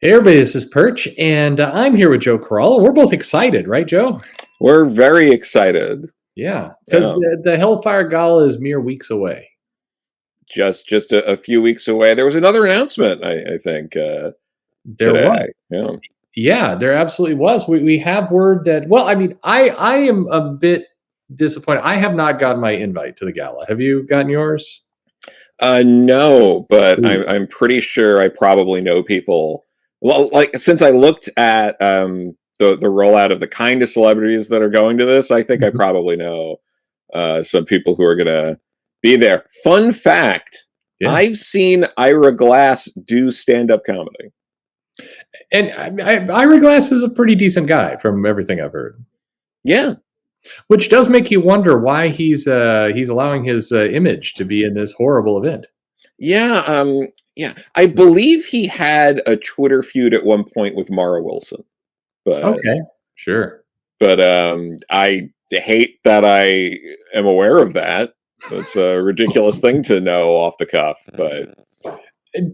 Hey everybody, this is Perch, and I'm here with Joe Corallo. We're both excited, right, Joe? We're very excited. Yeah, because Yeah. the Hellfire gala is mere weeks away. Just a few weeks away. There was another announcement, I think, There was, today. Yeah. yeah, there absolutely was. We have word that. Well, I mean, I am a bit disappointed. I have not gotten my invite to the gala. Have you gotten yours? No, but Ooh. I'm pretty sure I probably know people. Well, like since I looked at the rollout of the kind of celebrities that are going to this, I think I Mhm. probably know some people who are gonna be there. Fun fact: Yeah, I've seen Ira Glass do stand-up comedy. and Ira Glass is a pretty decent guy from everything I've heard, Yeah. which does make you wonder why he's allowing his image to be in this horrible event. Yeah. I believe he had a Twitter feud at one point with Mara Wilson, but Okay, sure. I hate that I am aware of that. It's a ridiculous thing to know off the cuff, but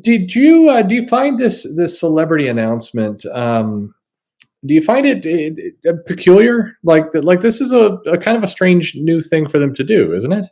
Do you find this celebrity announcement? Do you find it peculiar? Like this is a kind of a strange new thing for them to do, isn't it?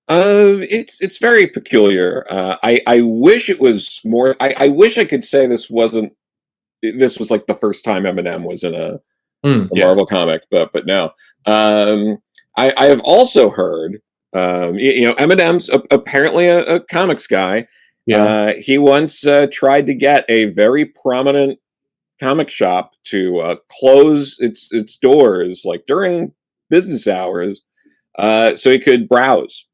it's very peculiar. I wish it was more. I wish I could say this was like the first time Eminem was in a Yes. Marvel comic, but no. Um, I have also heard, Eminem's apparently a comics guy. Yeah. He once tried to get a very prominent comic shop to close its doors like during business hours, so he could browse,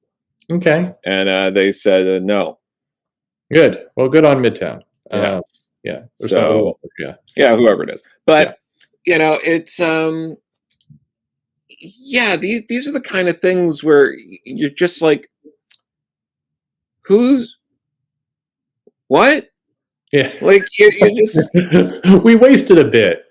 Okay. and they said no. Good. Well, good on Midtown. Yeah, Yeah. Or somebody. so Yeah. yeah, whoever it is, Yeah. but it's yeah, these are the kind of things where you're just like, who's what? Yeah. Like you just We wasted a bit.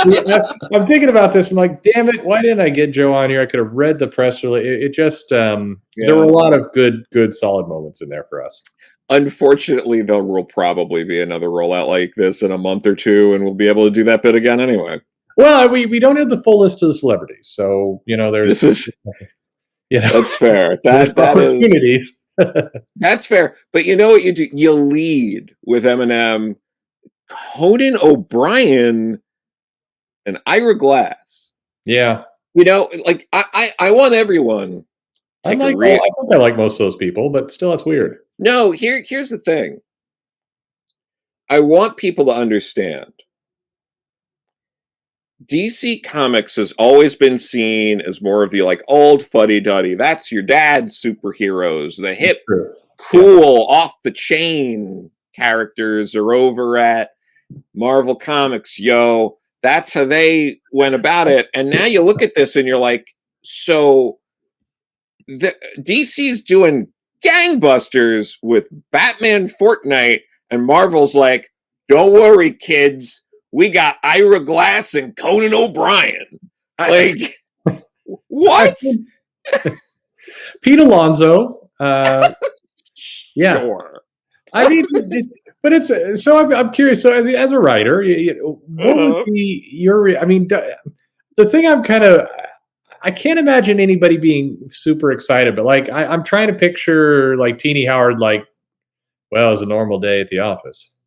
Yeah, I'm thinking about this. I'm like, damn it! Why didn't I get Joe on here? I could have read the press release. It just there were a yeah. lot of good, solid moments in there for us. Unfortunately, there will probably be another rollout like this in a month or two, and we'll be able to do that bit again anyway. Well, we don't have the full list of the celebrities, so This there's is that's fair. there's opportunities. That's fair. But you know what you do? You lead with Eminem, Conan O'Brien, and Ira Glass. Yeah, Like I want everyone take a real. I think I like most of those people, but still, that's weird. No, here's the thing. I want people to understand. DC Comics has always been seen as more of the like old fuddy-duddy. That's your dad's superheroes. The hip, True. Yeah. cool, off the chain characters are over at Marvel Comics, yo. That's how they went about it. And now you look at this and you're like, so DC's doing gangbusters with Batman Fortnite, and Marvel's like, don't worry, kids. We got Ira Glass and Conan O'Brien. Like, what? Pete Alonso. Yeah. Sure. I mean, but it's so. I'm curious. So, as a writer, what would be your? I mean, the thing I can't imagine anybody being super excited, but like I'm trying to picture like Teenie Howard, like, well, it was a normal day at the office,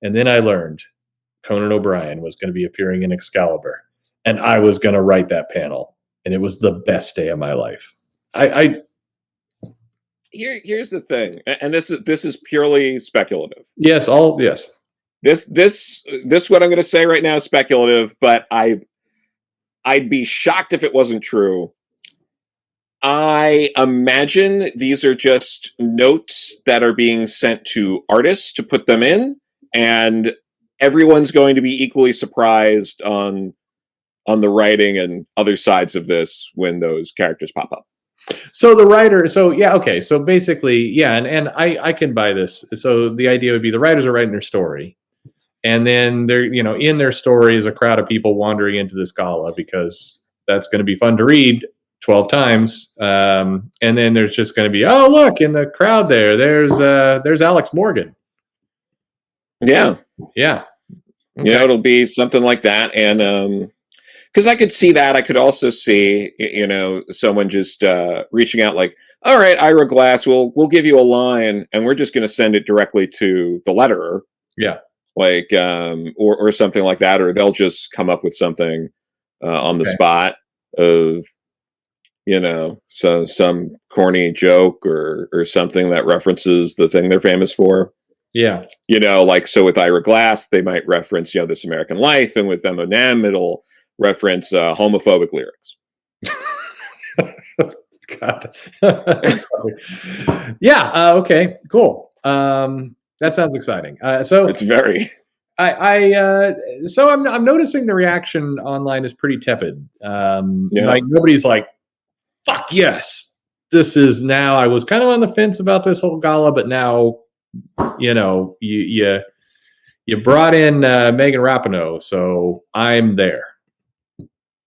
and then I learned Conan O'Brien was going to be appearing in Excalibur, and I was going to write that panel, and it was the best day of my life. Here's the thing, and this is purely speculative. Yes, This what I'm going to say right now is speculative, but I'd be shocked if it wasn't true. I imagine these are just notes that are being sent to artists to put them in, and everyone's going to be equally surprised on the writing and other sides of this when those characters pop up. So the writer, so yeah, okay. So basically, yeah, and I can buy this. So the idea would be the writers are writing their story, and then they're, in their story is a crowd of people wandering into this gala because that's going to be fun to read 12 times. And then there's just going to be, oh, look, in the crowd there's Alex Morgan. Yeah. Yeah. Okay. It'll be something like that. And because I could see that. I could also see, someone just reaching out like, all right, Ira Glass, we'll give you a line and we're just going to send it directly to the letterer. Yeah. Like, or something like that, or they'll just come up with something on the spot of, so some corny joke or something that references the thing they're famous for. Yeah. Like, so with Ira Glass, they might reference, This American Life, and with Eminem, it'll reference homophobic lyrics. God. Yeah. Okay. Cool. That sounds exciting. So it's very. So I'm noticing the reaction online is pretty tepid. Like nobody's like, "Fuck yes, this is now." I was kind of on the fence about this whole gala, but now, you brought in Megan Rapinoe, so I'm there.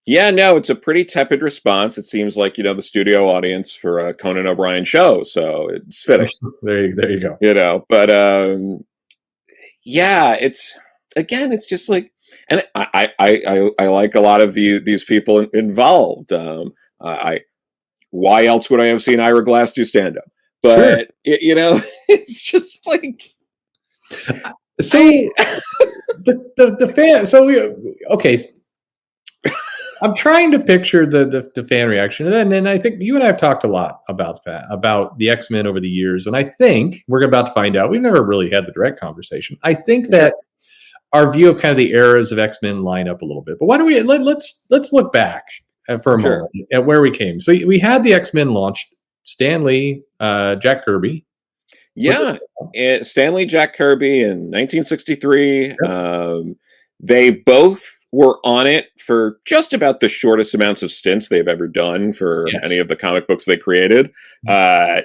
Yeah, no, it's a pretty tepid response. It seems like, the studio audience for a Conan O'Brien show, so it's fitting. There you go. But yeah, it's just like, and I like a lot of these people involved. Why else would I have seen Ira Glass do stand up? But sure. It's just like. So the fan. So okay. I'm trying to picture the fan reaction, and I think you and I have talked a lot about that, about the X-Men over the years, and I think we're about to find out. We've never really had the direct conversation. I think that our view of kind of the eras of X-Men line up a little bit. But why don't we let's look back for a moment at where we came. So we had the X-Men launched. Stan Lee, Jack Kirby. Yeah, Stan Lee, Jack Kirby in 1963. Yep. They both were on it for just about the shortest amounts of stints they've ever done for any of the comic books they created. I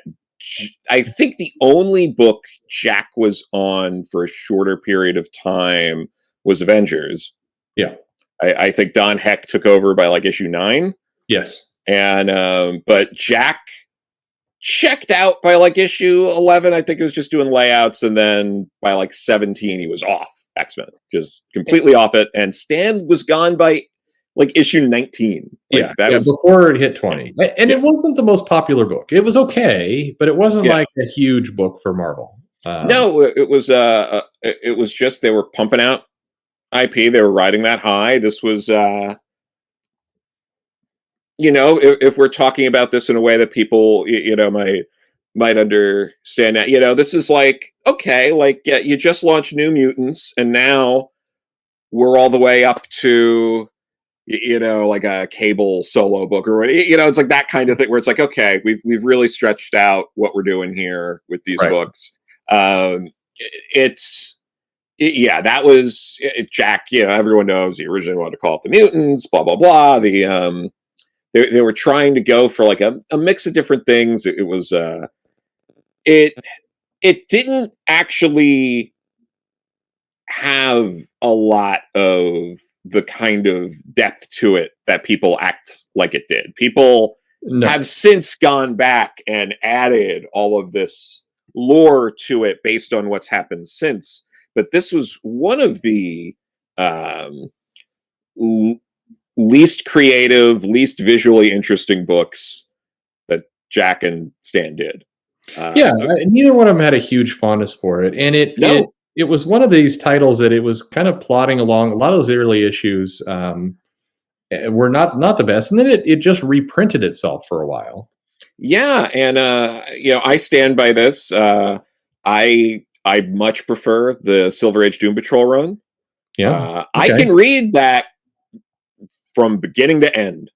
think the only book Jack was on for a shorter period of time was Avengers. Yeah. I think Don Heck took over by like issue 9. Yes. And but Jack checked out by like issue 11. I think it was just doing layouts, and then by like 17 he was off X-Men, just completely off it, and Stan was gone by like issue 19. Like, that was before it hit 20. And it wasn't the most popular book. It was okay, but it wasn't like a huge book for Marvel. No, it was just they were pumping out IP. They were riding that high. This was if we're talking about this in a way that people, might understand that, this is like, okay, like, you just launched New Mutants, and now we're all the way up to, like a Cable solo book or what, it's like that kind of thing where it's like, okay, we've really stretched out what we're doing here with these books. That was Jack. Everyone knows he originally wanted to call it the Mutants, blah blah blah. They were trying to go for like a mix of different things. It was it didn't actually have a lot of the kind of depth to it that people act like it did. People have since gone back and added all of this lore to it based on what's happened since. But this was one of the least creative, least visually interesting books that Jack and Stan did. Neither one of them had a huge fondness for it, and it was one of these titles that it was kind of plodding along. A lot of those early issues were not the best, and then it just reprinted itself for a while. Yeah, and I stand by this. I much prefer the Silver Age Doom Patrol run. Yeah, I can read that from beginning to end.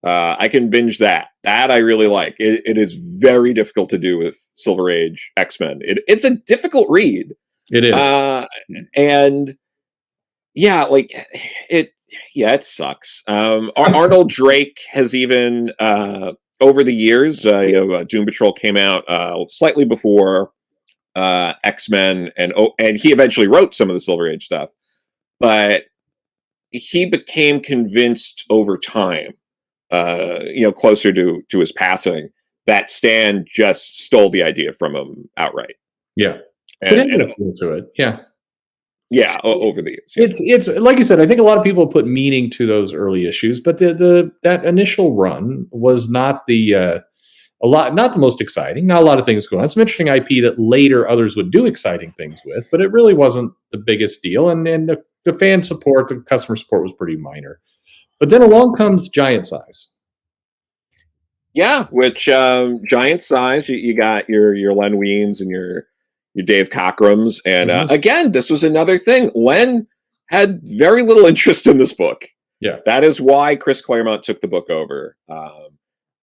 I can binge that. That I really like. It is very difficult to do with Silver Age X-Men. It's a difficult read. It is. And yeah, like it sucks. Arnold Drake has even over the years, Doom Patrol came out slightly before X-Men, and he eventually wrote some of the Silver Age stuff, but he became convinced over time, closer to his passing, that Stan just stole the idea from him outright. Yeah, put into it. Yeah. Yeah, over the years. Yeah. It's like you said. I think a lot of people put meaning to those early issues, but that initial run was not not the most exciting. Not a lot of things going on. Some interesting IP that later others would do exciting things with, but it really wasn't the biggest deal. And the fan support, the customer support was pretty minor. But then along comes Giant Size. Yeah, which Giant Size, you got your Len Weins and your Dave Cockrams, and again, this was another thing. Len had very little interest in this book. Yeah, that is why Chris Claremont took the book over,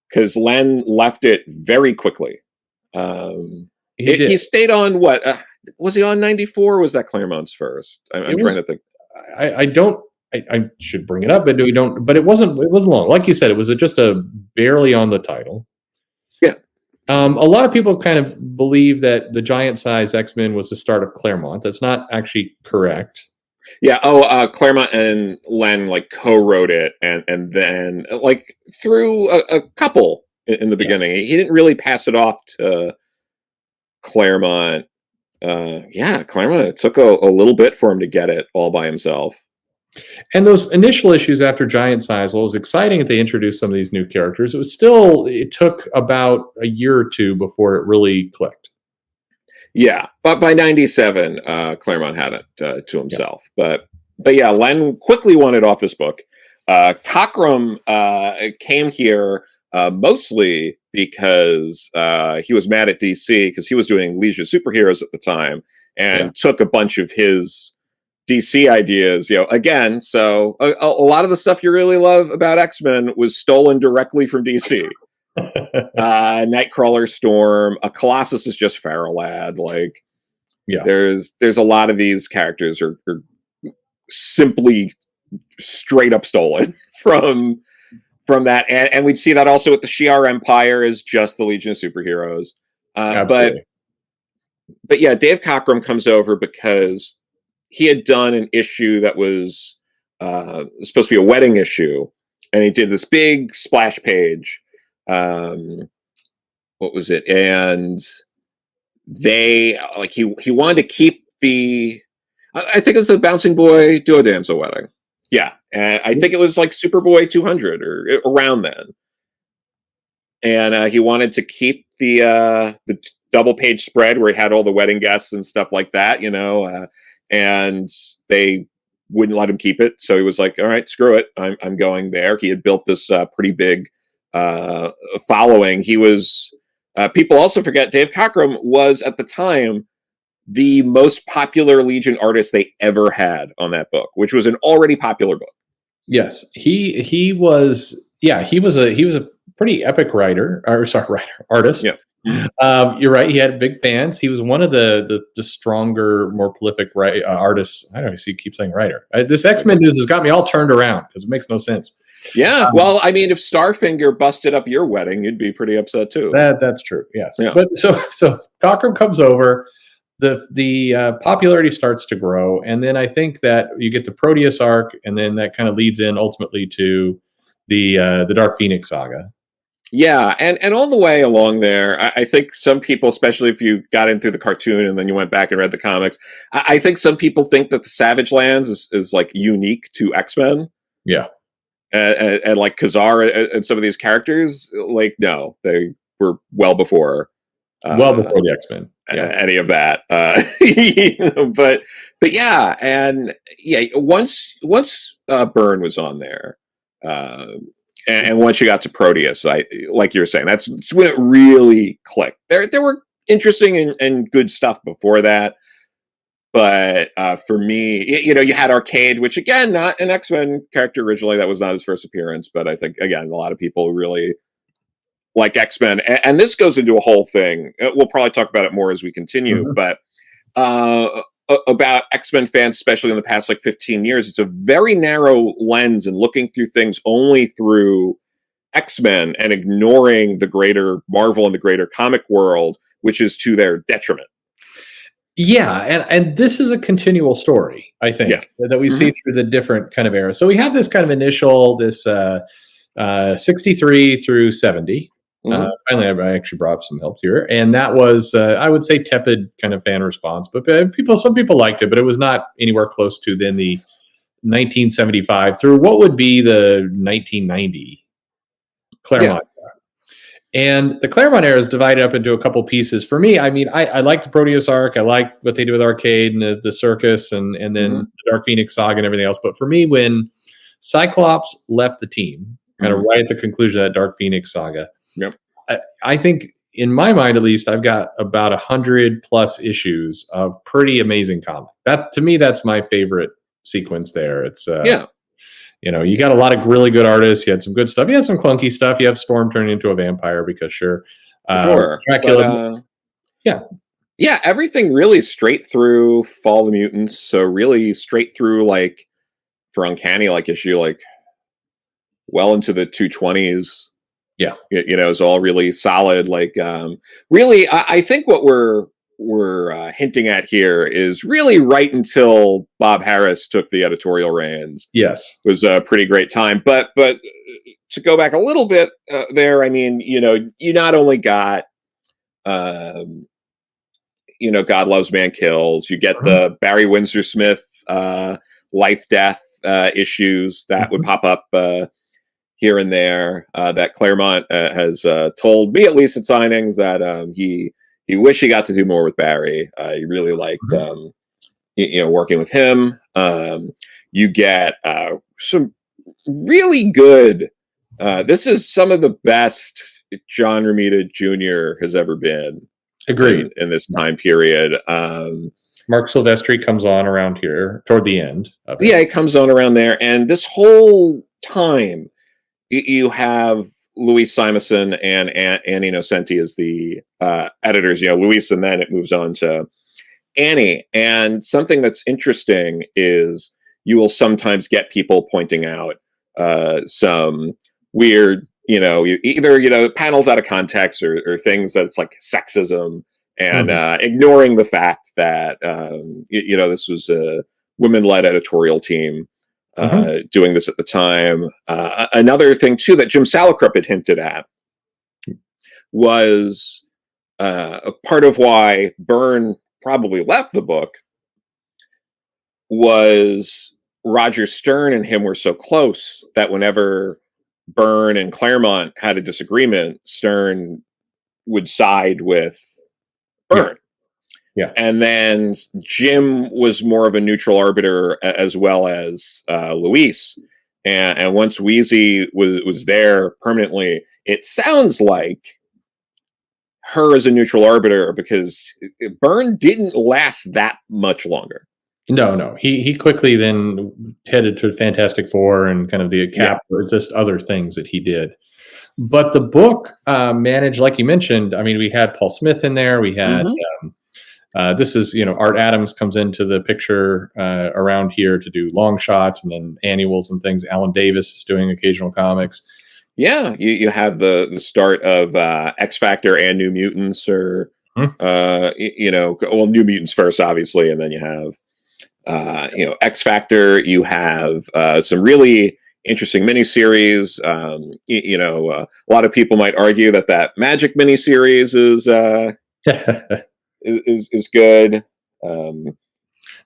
because Len left it very quickly. He stayed on what was he on 94? Was that Claremont's first? I'm trying to think. I should bring it up, but we don't. But it wasn't long. Like you said, it was just a barely on the title. Yeah. A lot of people kind of believe that the Giant Size X-Men was the start of Claremont. That's not actually correct. Yeah. Claremont and Len like co-wrote it, and then like through a couple in the beginning. He didn't really pass it off to Claremont. Claremont. It took a little bit for him to get it all by himself. And those initial issues after Giant Size, well, it was exciting that they introduced some of these new characters. It took about a year or two before it really clicked. Yeah, but by 97, Claremont had it to himself. Yeah. But yeah, Len quickly wanted off this book. Cockrum came here mostly because he was mad at DC because he was doing Legion of Superheroes at the time and took a bunch of his DC ideas, again. So a lot of the stuff you really love about X-Men was stolen directly from DC. Nightcrawler, Storm, a Colossus is just Farrelad. Like, there's a lot of these characters are simply straight up stolen from that, and we'd see that also with the Shi'ar Empire is just the Legion of Superheroes. But yeah, Dave Cockrum comes over because he had done an issue that was supposed to be a wedding issue, and he did this big splash page. What was it? And they he wanted to keep the. I think it was the Bouncing Boy Duo Damsel wedding. Yeah, and I think it was like Superboy 200 or around then. And he wanted to keep the double page spread where he had all the wedding guests and stuff like that, and they wouldn't let him keep it. So he was like, all right, screw it. I'm going there. He had built this pretty big following. He was, people also forget, Dave Cockrum was at the time the most popular Legion artist they ever had on that book, which was an already popular book. Yes, he was. Yeah, he was a pretty epic artist. Yeah. You're right. He had big fans. He was one of the stronger, more prolific artists. I don't know. He keeps saying writer. This X-Men news has got me all turned around because it makes no sense. Yeah. Well, I mean, if Starfinger busted up your wedding, you'd be pretty upset too. That's true. Yes. Yeah. But so Cockrum comes over. The popularity starts to grow, and then I think that you get the Proteus arc, and then that kind of leads in ultimately to the Dark Phoenix saga. Yeah, and all the way along there, I think some people, especially if you got into the cartoon and then you went back and read the comics, I think some people think that the Savage Lands is like unique to X-Men. Yeah, and like Kazar and some of these characters, like no, they were well before the X-Men. Any of that. But yeah, and yeah, once Byrne was on there. And once you got to Proteus, like you were saying, that's when it really clicked. There were interesting and good stuff before that, but for me, you had Arcade, which again, not an X-Men character originally. That was not his first appearance, but I think again, a lot of people really like X-Men, and this goes into a whole thing. We'll probably talk about it more as we continue, but about X-Men fans, especially in the past 15 years, it's a very narrow lens and looking through things only through X-Men and ignoring the greater Marvel and the greater comic world, which is to their detriment. Yeah, and this is a continual story, I think, that we see through the different kind of eras. So we have this kind of initial, 63 through 70. Finally, I actually brought up some help here, and that was, I would say, tepid kind of fan response. But some people liked it, but it was not anywhere close to then the 1975 through what would be the 1990 Claremont. And the Claremont era is divided up into a couple pieces. For me, I mean, I like the Proteus arc. I like what they did with Arcade and the Circus and then the Dark Phoenix saga and everything else. But for me, when Cyclops left the team, kind of right at the conclusion of that Dark Phoenix saga, I think, in my mind at least, I've got about 100+ issues of pretty amazing comic. That, to me, that's my favorite sequence there. It's you know, you got a lot of really good artists. You had some good stuff. You had some clunky stuff. You have Storm turning into a vampire because Dracula. But, everything really straight through Fall of the Mutants. So really straight through, like, for Uncanny, like, issue, like, well into the 220s. Yeah. You know, is all really solid. Like, really, I think what we're hinting at here is really right until Bob Harris took the editorial reins. Yes, was a pretty great time. But to go back a little bit there, I mean, you know, you not only got, you know, God Loves, Man Kills. You get the Barry Windsor Smith life death issues that would pop up here and there. That Claremont has told me, at least at signings, that he wished he got to do more with Barry. He really liked, you know, working with him. You get some really good. This is some of the best John Romita Jr. has ever been. Agreed. In this time period. Mark Silvestri comes on around here toward the end. Yeah, he comes on around there, and this whole time you have Luis Simonson and Annie Innocenti as the editors. You know, Luis, and then it moves on to Annie. And something that's interesting is you will sometimes get people pointing out some weird, you know, either, you know, panels out of context or things that it's like sexism, and ignoring the fact that, you know, this was a women-led editorial team doing this at the time. Another thing, too, that Jim Salicrup had hinted at was a part of why Byrne probably left the book was Roger Stern and him were so close that whenever Byrne and Claremont had a disagreement, Stern would side with Byrne. Yeah. And then Jim was more of a neutral arbiter, as well as Luis. And once Wheezy was there permanently, it sounds like her as a neutral arbiter, because Byrne didn't last that much longer. No. He quickly then headed to Fantastic Four and kind of the Cap, or just other things that he did. But the book managed, like you mentioned, I mean, we had Paul Smith in there. We had, this is, you know, Art Adams comes into the picture around here to do long shots, and then annuals and things. Alan Davis is doing occasional comics. Yeah, you have the start of X Factor and New Mutants, or, you know, well, New Mutants first, obviously, and then you have, you know, X Factor. You have some really interesting miniseries. You know, a lot of people might argue that Magic miniseries is good. No,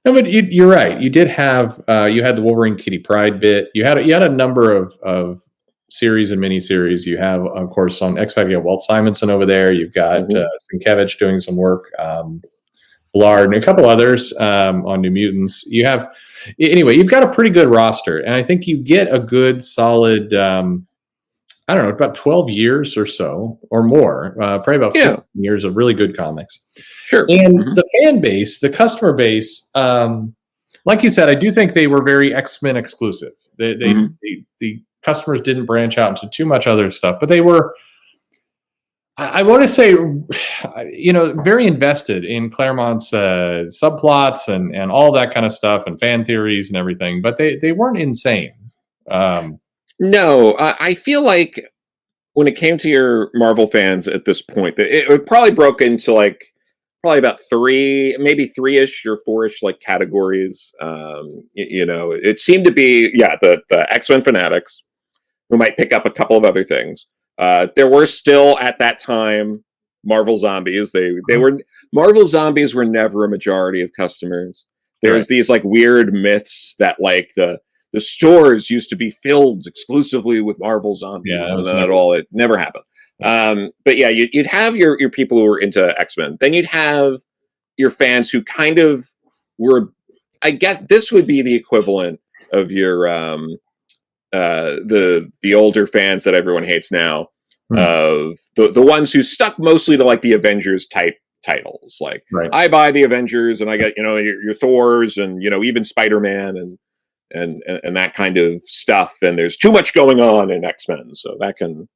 but you're right. You did have you had the Wolverine Kitty Pryde bit. You had a number of series and miniseries. You have, of course, on X Factor, you have Walt Simonson over there. You've got Sienkiewicz doing some work. Blard and a couple others on New Mutants. You have, anyway, you've got a pretty good roster, and I think you get a good solid, I don't know, about 12 years or so, or more, probably about 15 years of really good comics. Sure. And the fan base, the customer base, like you said, I do think they were very X-Men exclusive. The customers didn't branch out into too much other stuff, but they were, I want to say, you know, very invested in Claremont's subplots and all that kind of stuff, and fan theories and everything, but they weren't insane. No, I feel like when it came to your Marvel fans at this point, that it probably broke into like probably about maybe three-ish or four-ish like categories. You know, it seemed to be the X-Men fanatics, who might pick up a couple of other things. There were still at that time Marvel Zombies. They were Marvel Zombies were never a majority of customers. There's these like weird myths that like the stores used to be filled exclusively with Marvel Zombies, and then it never happened. But yeah, you'd have your people who were into X-Men. Then you'd have your fans who kind of were, I guess this would be the equivalent of your the older fans that everyone hates now, of the ones who stuck mostly to like the Avengers type titles. Like I buy the Avengers and I get, you know, your Thors and, you know, even Spider-Man and that kind of stuff. And there's too much going on in X-Men, so that can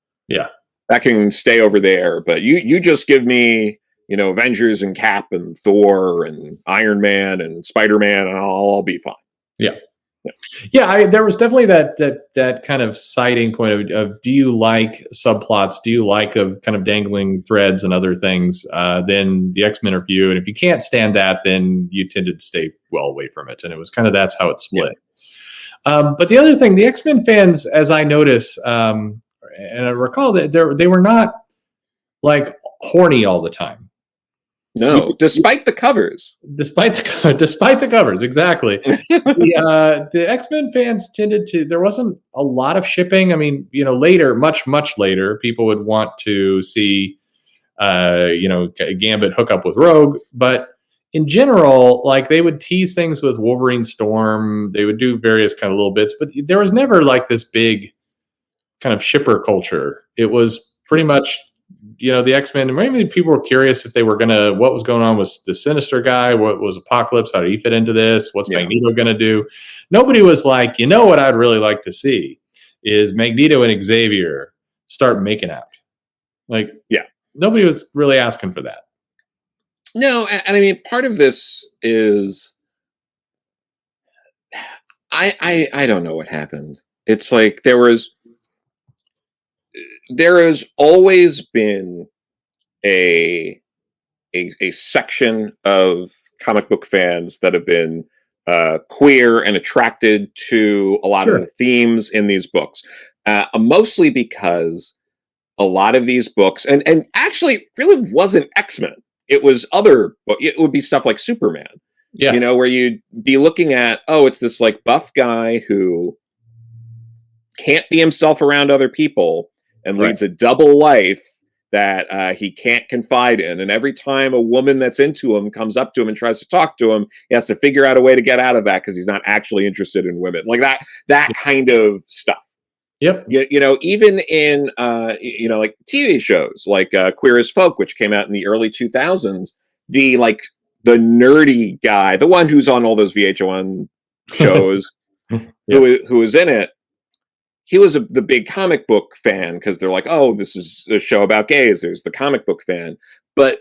stay over there. But you just give me, you know, Avengers and Cap and Thor and Iron Man and Spider-Man, and I'll be fine. There was definitely that kind of citing point of do you like subplots? Do you like of kind of dangling threads and other things? Then the X-Men are for you, and if you can't stand that, then you tended to stay well away from it. And it was kind of that's how it split. But the other thing, the X-Men fans, as I notice, and I recall that they were not like horny all the time. No, despite the covers. Despite the covers, exactly. The X-Men fans tended to. There wasn't a lot of shipping. I mean, you know, later, much later, people would want to see, you know, Gambit hook up with Rogue, but in general, like they would tease things with Wolverine, Storm. They would do various kind of little bits, but there was never like this big kind of shipper culture. It was pretty much, you know, the X-Men, maybe people were curious if they were what was going on with the Sinister guy, what was Apocalypse, how did he fit into this, what's Magneto going to do? Nobody was like, you know what I'd really like to see is Magneto and Xavier start making out. Like, nobody was really asking for that. No, and I mean, part of this is, I don't know what happened. It's like there has always been a section of comic book fans that have been queer and attracted to a lot of the themes in these books, mostly because a lot of these books, and actually really wasn't X-Men. It was it would be stuff like Superman, you know, where you'd be looking at, oh, it's this like buff guy who can't be himself around other people and leads a double life that he can't confide in. And every time a woman that's into him comes up to him and tries to talk to him, he has to figure out a way to get out of that because he's not actually interested in women. Like that kind of stuff. You know, even in, you know, like TV shows like Queer as Folk, which came out in the early 2000s, the nerdy guy, the one who's on all those VH1 shows, who was in it, he was the big comic book fan because they're like, oh, this is a show about gays. There's the comic book fan. But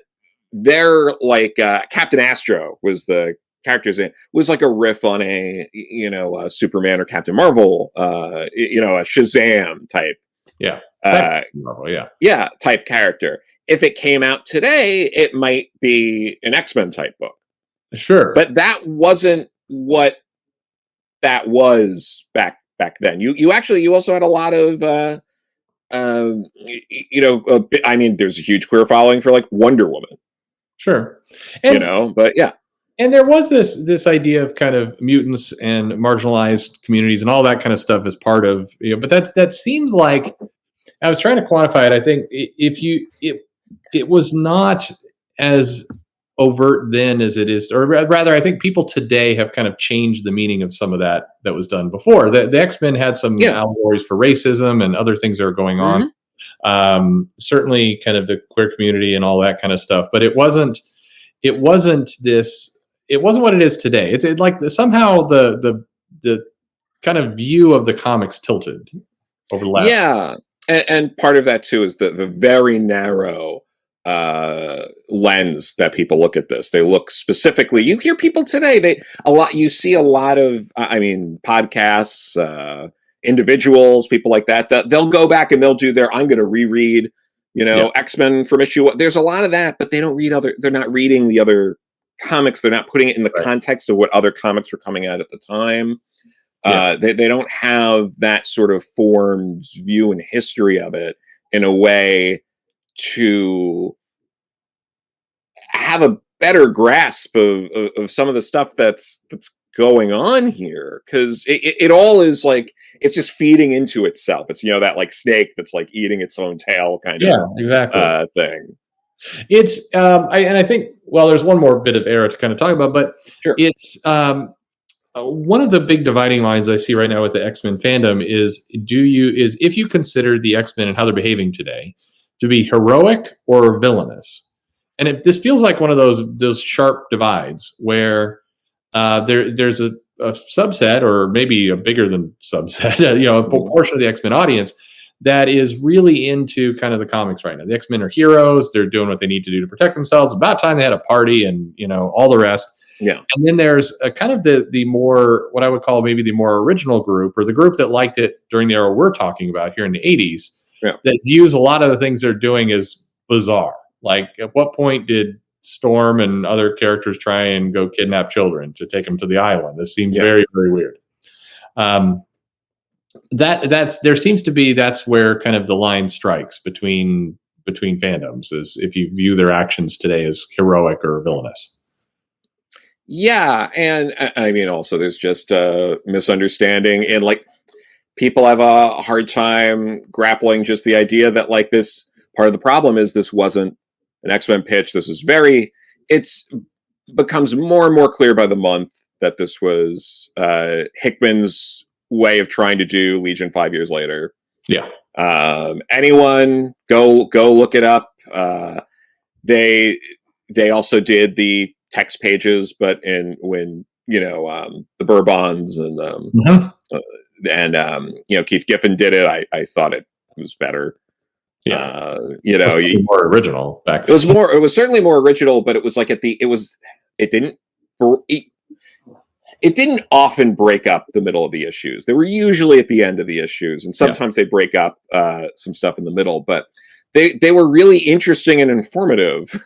they're like, Captain Astro was the characters in, was like a riff on a, you know, Superman or Captain Marvel, you know, a Shazam type. Type character. If it came out today, it might be an X-Men type book. But that wasn't what that was back then. You also had a lot of you know, I mean, there's a huge queer following for like Wonder Woman. And, you know, but and there was this idea of kind of mutants and marginalized communities and all that kind of stuff as part of, you know, but that seems like, I was trying to quantify it. I think it was not as overt then as it is, or rather, I think people today have kind of changed the meaning of some of that was done before. The X-Men had some allegories for racism and other things that are going on. Certainly kind of the queer community and all that kind of stuff, but it wasn't what it is today. It's like somehow the kind of view of the comics tilted over the last. And part of that too is the very narrow lens that people look at this. They look specifically. You hear people today. You see a lot of, I mean, podcasts, individuals, people like that. They'll go back and they'll do I'm going to reread, you know, X-Men from issue 1. There's a lot of that, but they don't read they're not reading the other comics. They're not putting it in the context of what other comics were coming out at the time. They don't have that sort of formed view and history of it. in a way to have a better grasp of some of the stuff that's going on here, because it all is like it's just feeding into itself. It's that like snake that's like eating its own tail kind of exactly thing. It's I think, well, there's one more bit of era to kind of talk about, but Sure. it's one of the big dividing lines I see right now with the X-Men fandom is if you consider the X-Men and how they're behaving today to be heroic or villainous. And this feels like one of those sharp divides where there's a subset, or maybe a bigger than subset, a portion of the X-Men audience that is really into kind of the comics right now. The X-Men are heroes. They're doing what they need to do to protect themselves. About time they had a party and, all the rest. Yeah. And then there's a kind of the more, what I would call maybe the more original group, or the group that liked it during the era we're talking about here in the 80s, that views a lot of the things they're doing as bizarre. Like, at what point did Storm and other characters try and go kidnap children to take them to the island? This seems very, very weird. There seems to be, that's where kind of the line strikes between fandoms, is if you view their actions today as heroic or villainous. Yeah, and I mean, also there's just a misunderstanding, and like people have a hard time grappling just the idea that like this part of the problem is this wasn't an X-Men pitch. This is it's becomes more and more clear by the month that this was Hickman's way of trying to do Legion 5 years later. Yeah. Anyone go look it up. They also did the text pages, but when the Bourbons and Keith Giffen did it, I thought it was better. Yeah, it was more original back then. It was certainly more original, but it was like it didn't often break up the middle of the issues. They were usually at the end of the issues, and sometimes they break up some stuff in the middle, but they were really interesting and informative.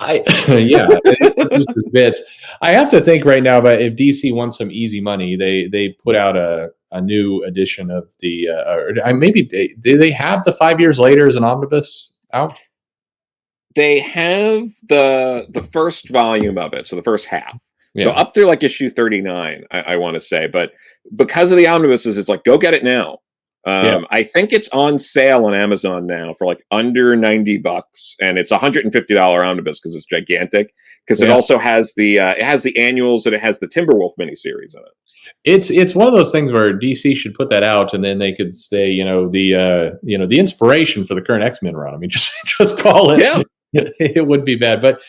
It bits. I have to think right now about if DC wants some easy money, they put out a new edition of the do they have the 5 years later as an omnibus out? They have the first volume of it, so the first half. So up through like issue 39, I want to say, but because of the omnibuses, it's like, go get it now. I think it's on sale on Amazon now for like under $90, and it's $150 omnibus because it's gigantic. Because it also has the annuals, and it has the Timberwolf miniseries in it. It's one of those things where DC should put that out, and then they could say, the inspiration for the current X-Men run. I mean, just call it. Yeah. It would be bad, but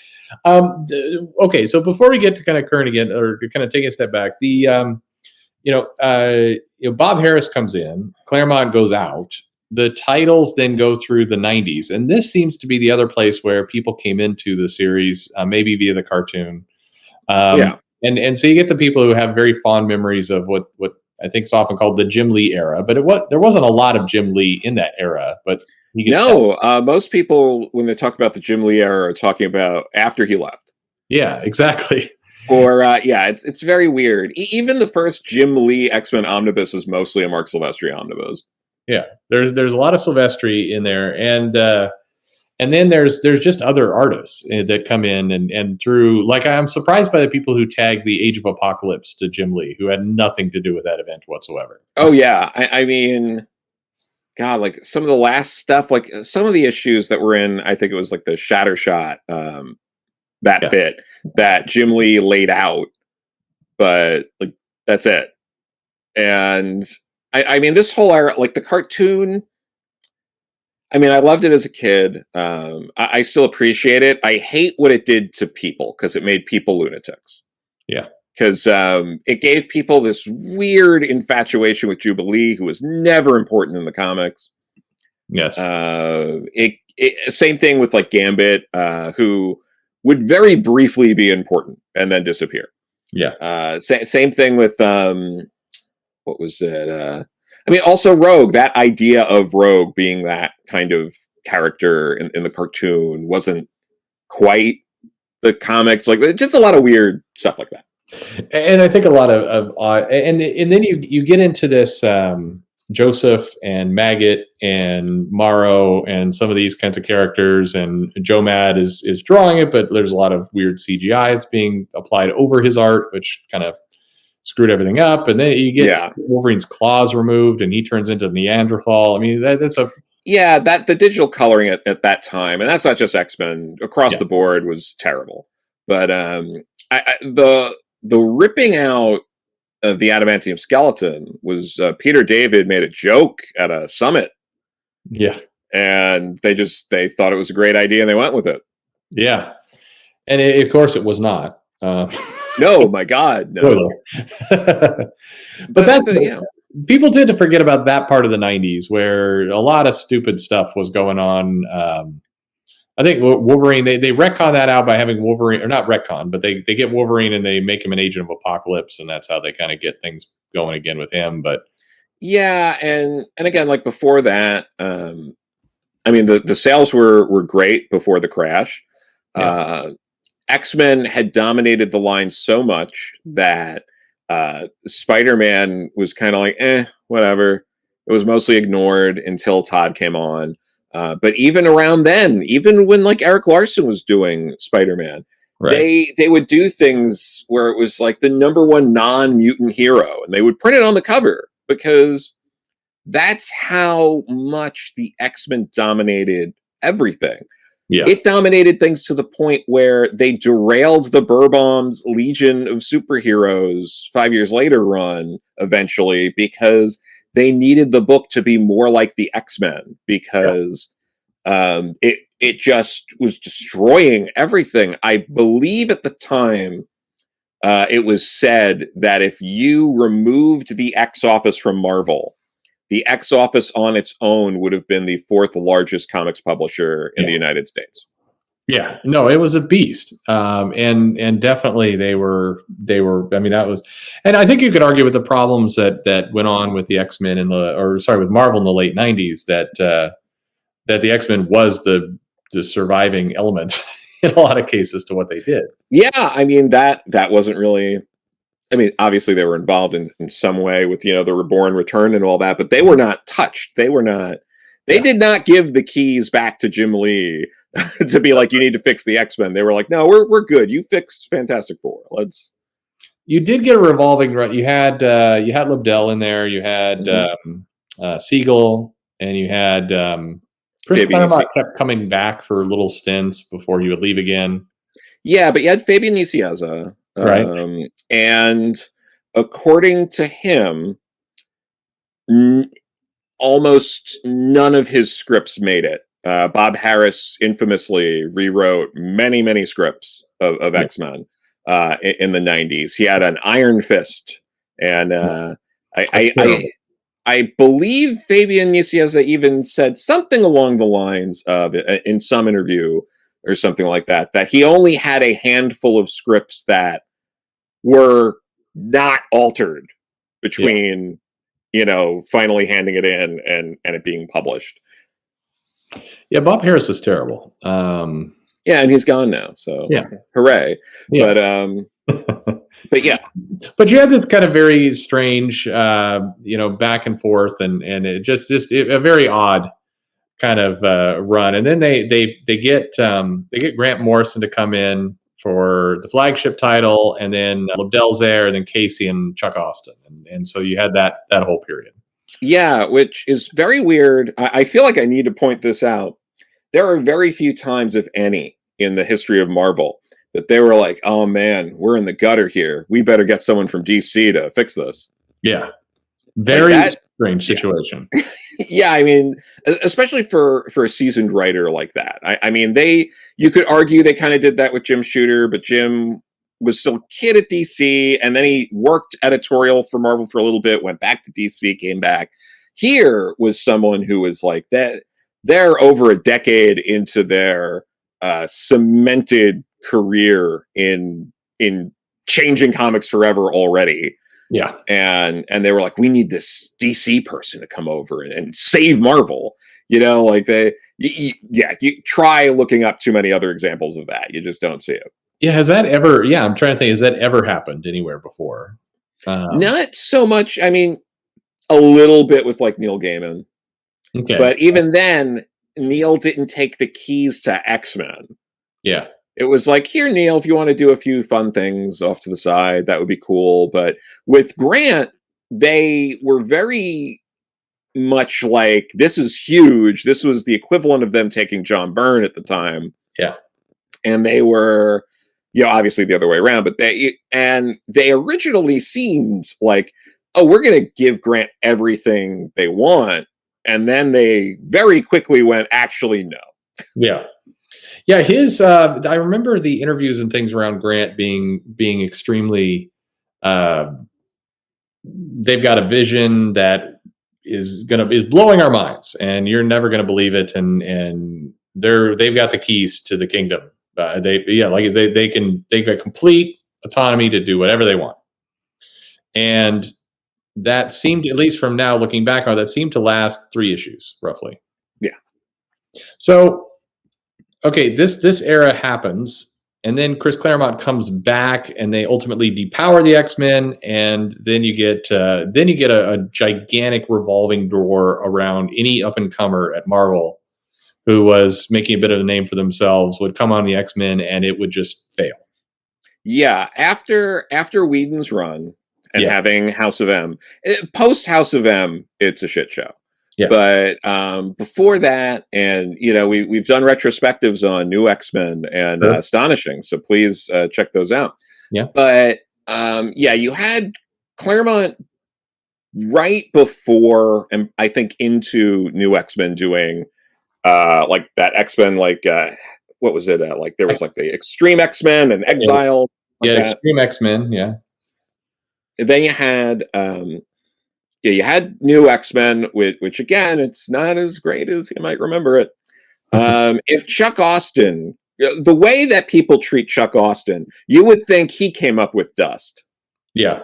okay. So before we get to kind of current again, or kind of taking a step back, Bob Harris comes in, Claremont goes out. The titles then go through the 90s, and this seems to be the other place where people came into the series, maybe via the cartoon. And so you get the people who have very fond memories of what I think is often called the Jim Lee era, but there wasn't a lot of Jim Lee in that era. But most people, when they talk about the Jim Lee era, are talking about after he left. Yeah, exactly. Or it's very weird. Even the first Jim Lee X-Men omnibus is mostly a Mark Silvestri omnibus. Yeah, there's a lot of Silvestri in there, and then there's just other artists that come in and through. Like, I'm surprised by the people who tag the Age of Apocalypse to Jim Lee, who had nothing to do with that event whatsoever. Oh yeah, I mean, God, like some of the last stuff, like some of the issues that were in, I think it was like the Shatter Shot. Bit that Jim Lee laid out, but like that's it. And I mean, this whole era, like the cartoon, I mean, I loved it as a kid. I still appreciate it. I hate what it did to people, because it made people lunatics. Yeah. Because it gave people this weird infatuation with Jubilee, who was never important in the comics. Yes. Same thing with like Gambit, who would very briefly be important and then disappear. Yeah. Same thing with what was it? I mean, also Rogue. That idea of Rogue being that kind of character in the cartoon wasn't quite the comics. Like, just a lot of weird stuff like that. And I think a lot of and then you get into this Joseph and Maggot and Morrow and some of these kinds of characters, and Joe Mad is drawing it, but there's a lot of weird CGI that's being applied over his art, which kind of screwed everything up. And then you get Wolverine's claws removed and he turns into Neanderthal. I mean, that's a that the digital coloring at that time, and that's not just X-Men, across the board was terrible. But the ripping out of the adamantium skeleton was Peter David made a joke at a summit. Yeah. And they thought it was a great idea and they went with it. Yeah. And of course it was not. No, my God, no. but that's people tend to forget about that part of the 90s where a lot of stupid stuff was going on. I think Wolverine, they retcon that out by having Wolverine, or not retcon, but they get Wolverine and they make him an agent of Apocalypse, and that's how they kind of get things going again with him. But yeah, and again, like before that, I mean, the sales were great before the crash. X-Men had dominated the line so much that Spider-Man was kind of like, whatever. It was mostly ignored until Todd came on. But even around then, even when like Eric Larson was doing Spider-Man, they would do things where it was like the #1 non-mutant hero, and they would print it on the cover because that's how much the X-Men dominated everything. Yeah. It dominated things to the point where they derailed the Burbom's Legion of Superheroes 5 years later run eventually because they needed the book to be more like the X-Men because it just was destroying everything. I believe at the time it was said that if you removed the X Office from Marvel, the X Office on its own would have been the 4th largest comics publisher in the United States. Yeah, no, it was a beast, and definitely they were. I mean, that was, and I think you could argue with the problems that went on with the X-Men with Marvel in the late '90s that the X-Men was the surviving element in a lot of cases to what they did. Yeah, I mean that wasn't really. I mean, obviously they were involved in some way with, the Reborn Return and all that, but they were not touched. They were not, they did not give the keys back to Jim Lee to be like, you need to fix the X-Men. They were like, no, we're good. You fix Fantastic Four. You did get a revolving, right? You had Lobdell in there. You had Siegel, and you had Chris Claremont kept coming back for little stints before he would leave again. Yeah, but you had Fabian Nicieza. Right. And according to him, almost none of his scripts made it. Bob Harris infamously rewrote many, many scripts of X-Men in the 90s. He had an iron fist. And I believe Fabian Nicieza even said something along the lines of, in some interview, or something like that he only had a handful of scripts that were not altered between, finally handing it in and it being published. Yeah, Bob Harris is terrible. Yeah, and he's gone now, so hooray. Yeah. But yeah. But you had this kind of very strange, back and forth, and it just a very odd kind of run, and then they get Grant Morrison to come in for the flagship title, and then Lobdell's there, and then Casey and Chuck Austin, and so you had that whole period. Yeah, which is very weird. I feel like I need to point this out. There are very few times, if any, in the history of Marvel that they were like, "Oh man, we're in the gutter here. We better get someone from DC to fix this." Yeah, very strange situation. Yeah, I mean, especially for a seasoned writer like that. I mean, you could argue they kind of did that with Jim Shooter, but Jim was still a kid at DC, and then he worked editorial for Marvel for a little bit, went back to DC, came back. Here was someone who was like that. They're over a decade into their cemented career in changing comics forever already. Yeah. And they were like, we need this DC person to come over and save Marvel. You try looking up too many other examples of that. You just don't see it. Yeah. Has that ever, I'm trying to think, has that ever happened anywhere before? Not so much. I mean, a little bit with like Neil Gaiman. Okay. But even then, Neil didn't take the keys to X-Men. Yeah. It was like, here, Neil, if you want to do a few fun things off to the side, that would be cool. But with Grant, they were very much like, this is huge. This was the equivalent of them taking John Byrne at the time. Yeah. And they were, obviously the other way around, but they originally seemed like, oh, we're going to give Grant everything they want. And then they very quickly went, actually, no. Yeah. Yeah. His, I remember the interviews and things around Grant being extremely, they've got a vision that is blowing our minds, and you're never going to believe it. And they've got the keys to the kingdom. They've got complete autonomy to do whatever they want. And that seemed, at least from now looking back on, that seemed to last 3 issues roughly. Yeah. So, okay, this era happens, and then Chris Claremont comes back, and they ultimately depower the X-Men, and then you get a gigantic revolving door around any up and comer at Marvel who was making a bit of a name for themselves would come on the X-Men, and it would just fail. Yeah, after Whedon's run and having House of M, post House of M, it's a shit show. Yeah. But before that, and we've done retrospectives on New X-Men and Astonishing, so please check those out. Yeah. But you had Claremont right before, and I think into New X-Men doing like that X-Men, like what was it? Like there was like the Extreme X-Men and Exile. Yeah, like Extreme X-Men. Yeah. And then you had you had New X-Men, which again, it's not as great as you might remember it. If Chuck Austen, the way that people treat Chuck Austen, you would think he came up with Dust. Yeah.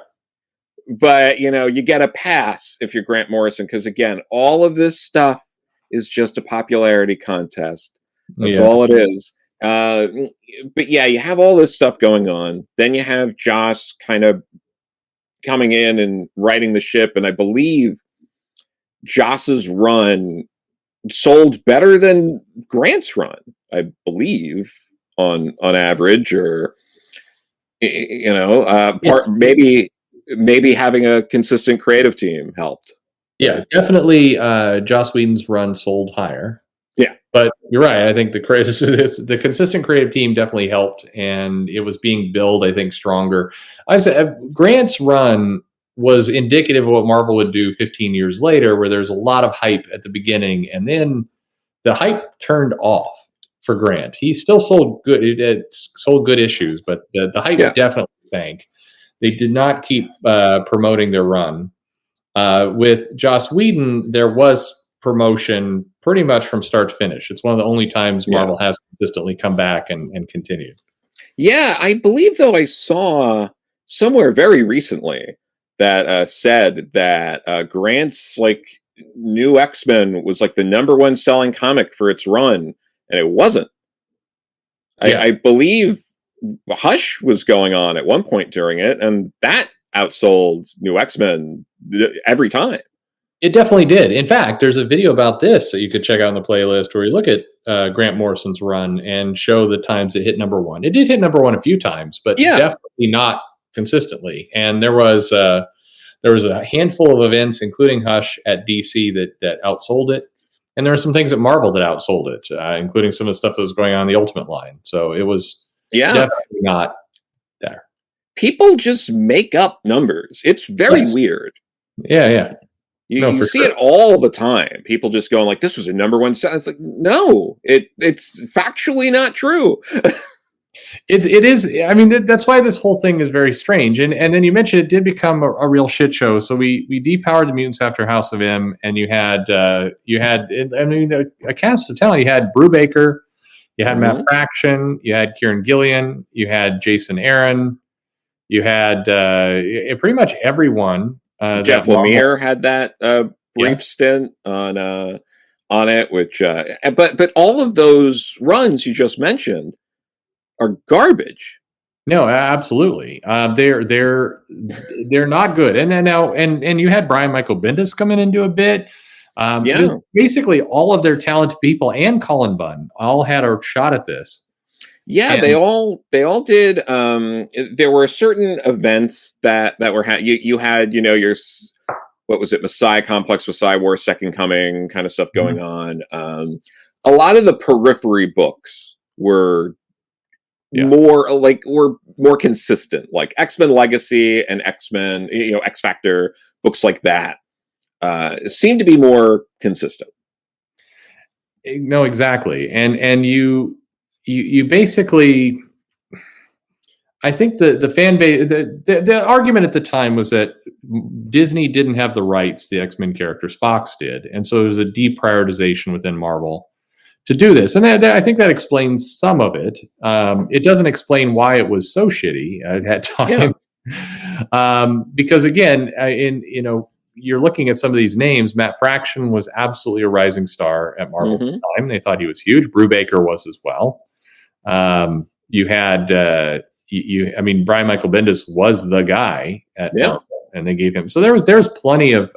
But, you get a pass if you're Grant Morrison, because again, all of this stuff is just a popularity contest. That's all it is. But yeah, you have all this stuff going on. Then you have Joss kind of coming in and righting the ship, and I believe Joss's run sold better than Grant's run, I believe, on average, or maybe having a consistent creative team helped. Yeah, definitely. Joss Whedon's run sold higher. Yeah, but you're right. I think the consistent creative team definitely helped, and it was being billed, I think, stronger. I said Grant's run was indicative of what Marvel would do 15 years later, where there's a lot of hype at the beginning, and then the hype turned off for Grant. He still sold good. It sold good issues, but the hype definitely sank. They did not keep promoting their run. With Joss Whedon, there was promotion pretty much from start to finish. It's one of the only times Marvel has consistently come back and continued. Yeah, I believe, though, I saw somewhere very recently that said that Grant's like New X-Men was like the #1 selling comic for its run, and it wasn't. I believe Hush was going on at one point during it, and that outsold New X-Men every time. It definitely did. In fact, there's a video about this that you could check out on the playlist where you look at Grant Morrison's run and show the times it hit #1. It did hit #1 a few times, but definitely not consistently. And there was a handful of events, including Hush at DC, that outsold it. And there were some things at Marvel that outsold it, including some of the stuff that was going on in the Ultimate line. So it was definitely not there. People just make up numbers. It's very weird. Yeah. You see it all the time. People just going like, this was a #1 sell. It's like, no, it's factually not true. It is. I mean, that's why this whole thing is very strange. And then you mentioned it did become a real shit show. So we depowered the mutants after House of M, and you had a cast of talent. You had Brubaker, you had Matt Fraction, you had Kieran Gillian, you had Jason Aaron, you had pretty much everyone. Jeff Lemire had that brief stint on it, which but all of those runs you just mentioned are garbage. No, absolutely. They're not good. And then now, and you had Brian Michael Bendis come in and do a bit. Yeah. Basically, all of their talented people and Colin Bunn all had a shot at this. Yeah, And they all did. There were certain events that were you had, your what was it, Messiah Complex, Messiah War, Second Coming kind of stuff going on. A lot of the periphery books were were more consistent, like X-Men Legacy and X-Men, X Factor books like that seemed to be more consistent. no, exactly. And you basically, I think the fan base, the argument at the time was that Disney didn't have the rights to the X-Men characters, Fox did, and so there was a deprioritization within Marvel to do this, and I think that explains some of it. It doesn't explain why it was so shitty at that time, because again, you're looking at some of these names. Matt Fraction was absolutely a rising star at Marvel at the time. They thought he was huge. Brubaker was as well. You had, Brian Michael Bendis was the guy at Marvel, and they gave him. So there's plenty of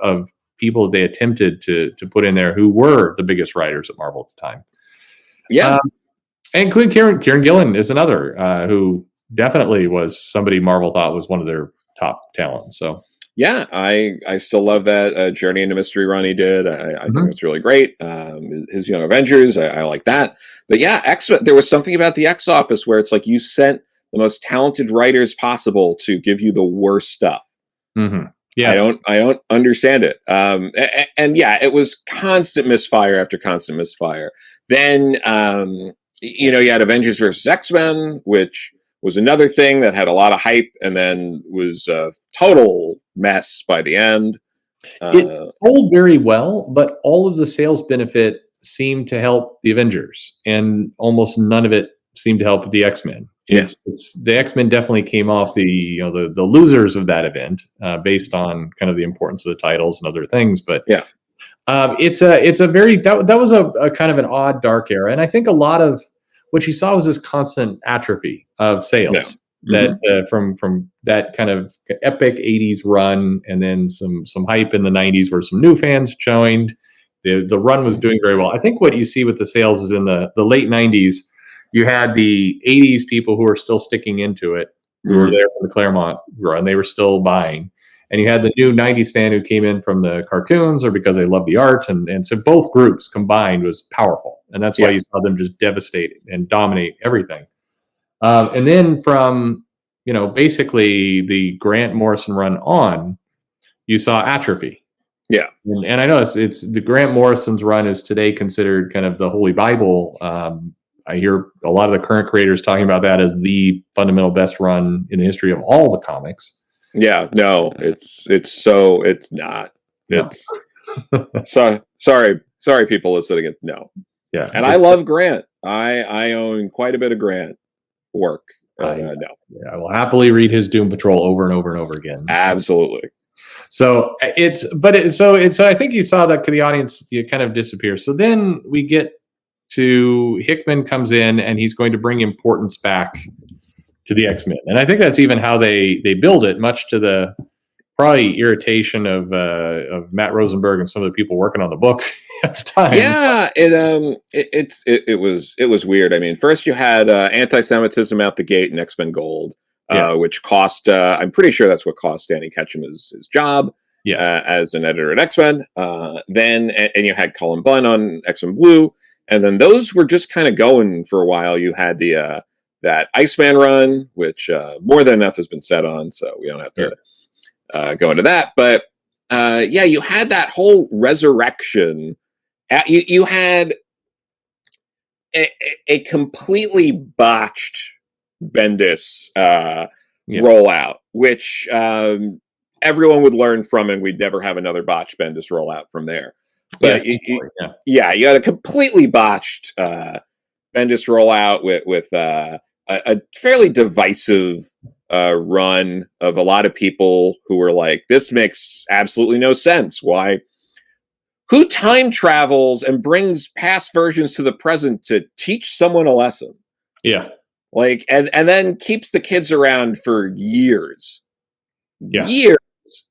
people they attempted to put in there who were the biggest writers at Marvel at the time. Yeah, including Kieran Gillen is another who definitely was somebody Marvel thought was one of their top talents. So. Yeah, I still love that Journey into Mystery run he did. I think it's really great. His Young Avengers, I like that. But yeah, X-Men, there was something about the X Office where it's like you sent the most talented writers possible to give you the worst stuff. Yes. I don't understand it. And yeah, it was constant misfire after constant misfire. Then you had Avengers versus X-Men, which was another thing that had a lot of hype and then was a total mess by the end. It sold very well, but all of the sales benefit seemed to help the Avengers, and almost none of it seemed to help the X-Men. It's the X-Men definitely came off the losers of that event based on kind of the importance of the titles and other things. But it's a very that was a kind of an odd dark era, and I think a lot of what you saw was this constant atrophy of sales that from that kind of epic 80s run, and then some hype in the 90s where some new fans joined. The run was doing very well. I think what you see with the sales is in the late 90s, you had the 80s people who were still sticking into it, who were there for the Claremont run. They were still buying. And you had the new 90s fan who came in from the cartoons or because they loved the art. And so both groups combined was powerful. And that's why you saw them just devastate and dominate everything. And then from, basically the Grant Morrison run on, you saw atrophy. Yeah. And I know it's the Grant Morrison's run is today considered kind of the Holy Bible. I hear a lot of the current creators talking about that as the fundamental best run in the history of all the comics. Yeah, no, it's not. It's sorry, people listening. No. Yeah. And I love Grant. I own quite a bit of Grant work. No. Yeah, I will happily read his Doom Patrol over and over and over again. Absolutely. So I think you saw that the audience kind of disappear. So then we get to Hickman comes in and he's going to bring importance back to the X-Men. And I think that's even how they build it, much to the probably irritation of Matt Rosenberg and some of the people working on the book at the time. Yeah, it was weird. I mean, first you had anti-Semitism out the gate in X-Men Gold, which cost I'm pretty sure that's what cost Danny Ketchum his job as an editor at X-Men. Then you had Colin Bunn on X-Men Blue, and then those were just kind of going for a while. You had the that Iceman run, which more than enough has been said on, so we don't have to go into that. But you had that whole resurrection. You had a completely botched Bendis rollout, which everyone would learn from, and we'd never have another botched Bendis rollout from there. But you had a completely botched Bendis rollout with a fairly divisive run of a lot of people who were like, this makes absolutely no sense. Why? Who time travels and brings past versions to the present to teach someone a lesson? Yeah. Like, and then keeps the kids around for years. Yeah. Years.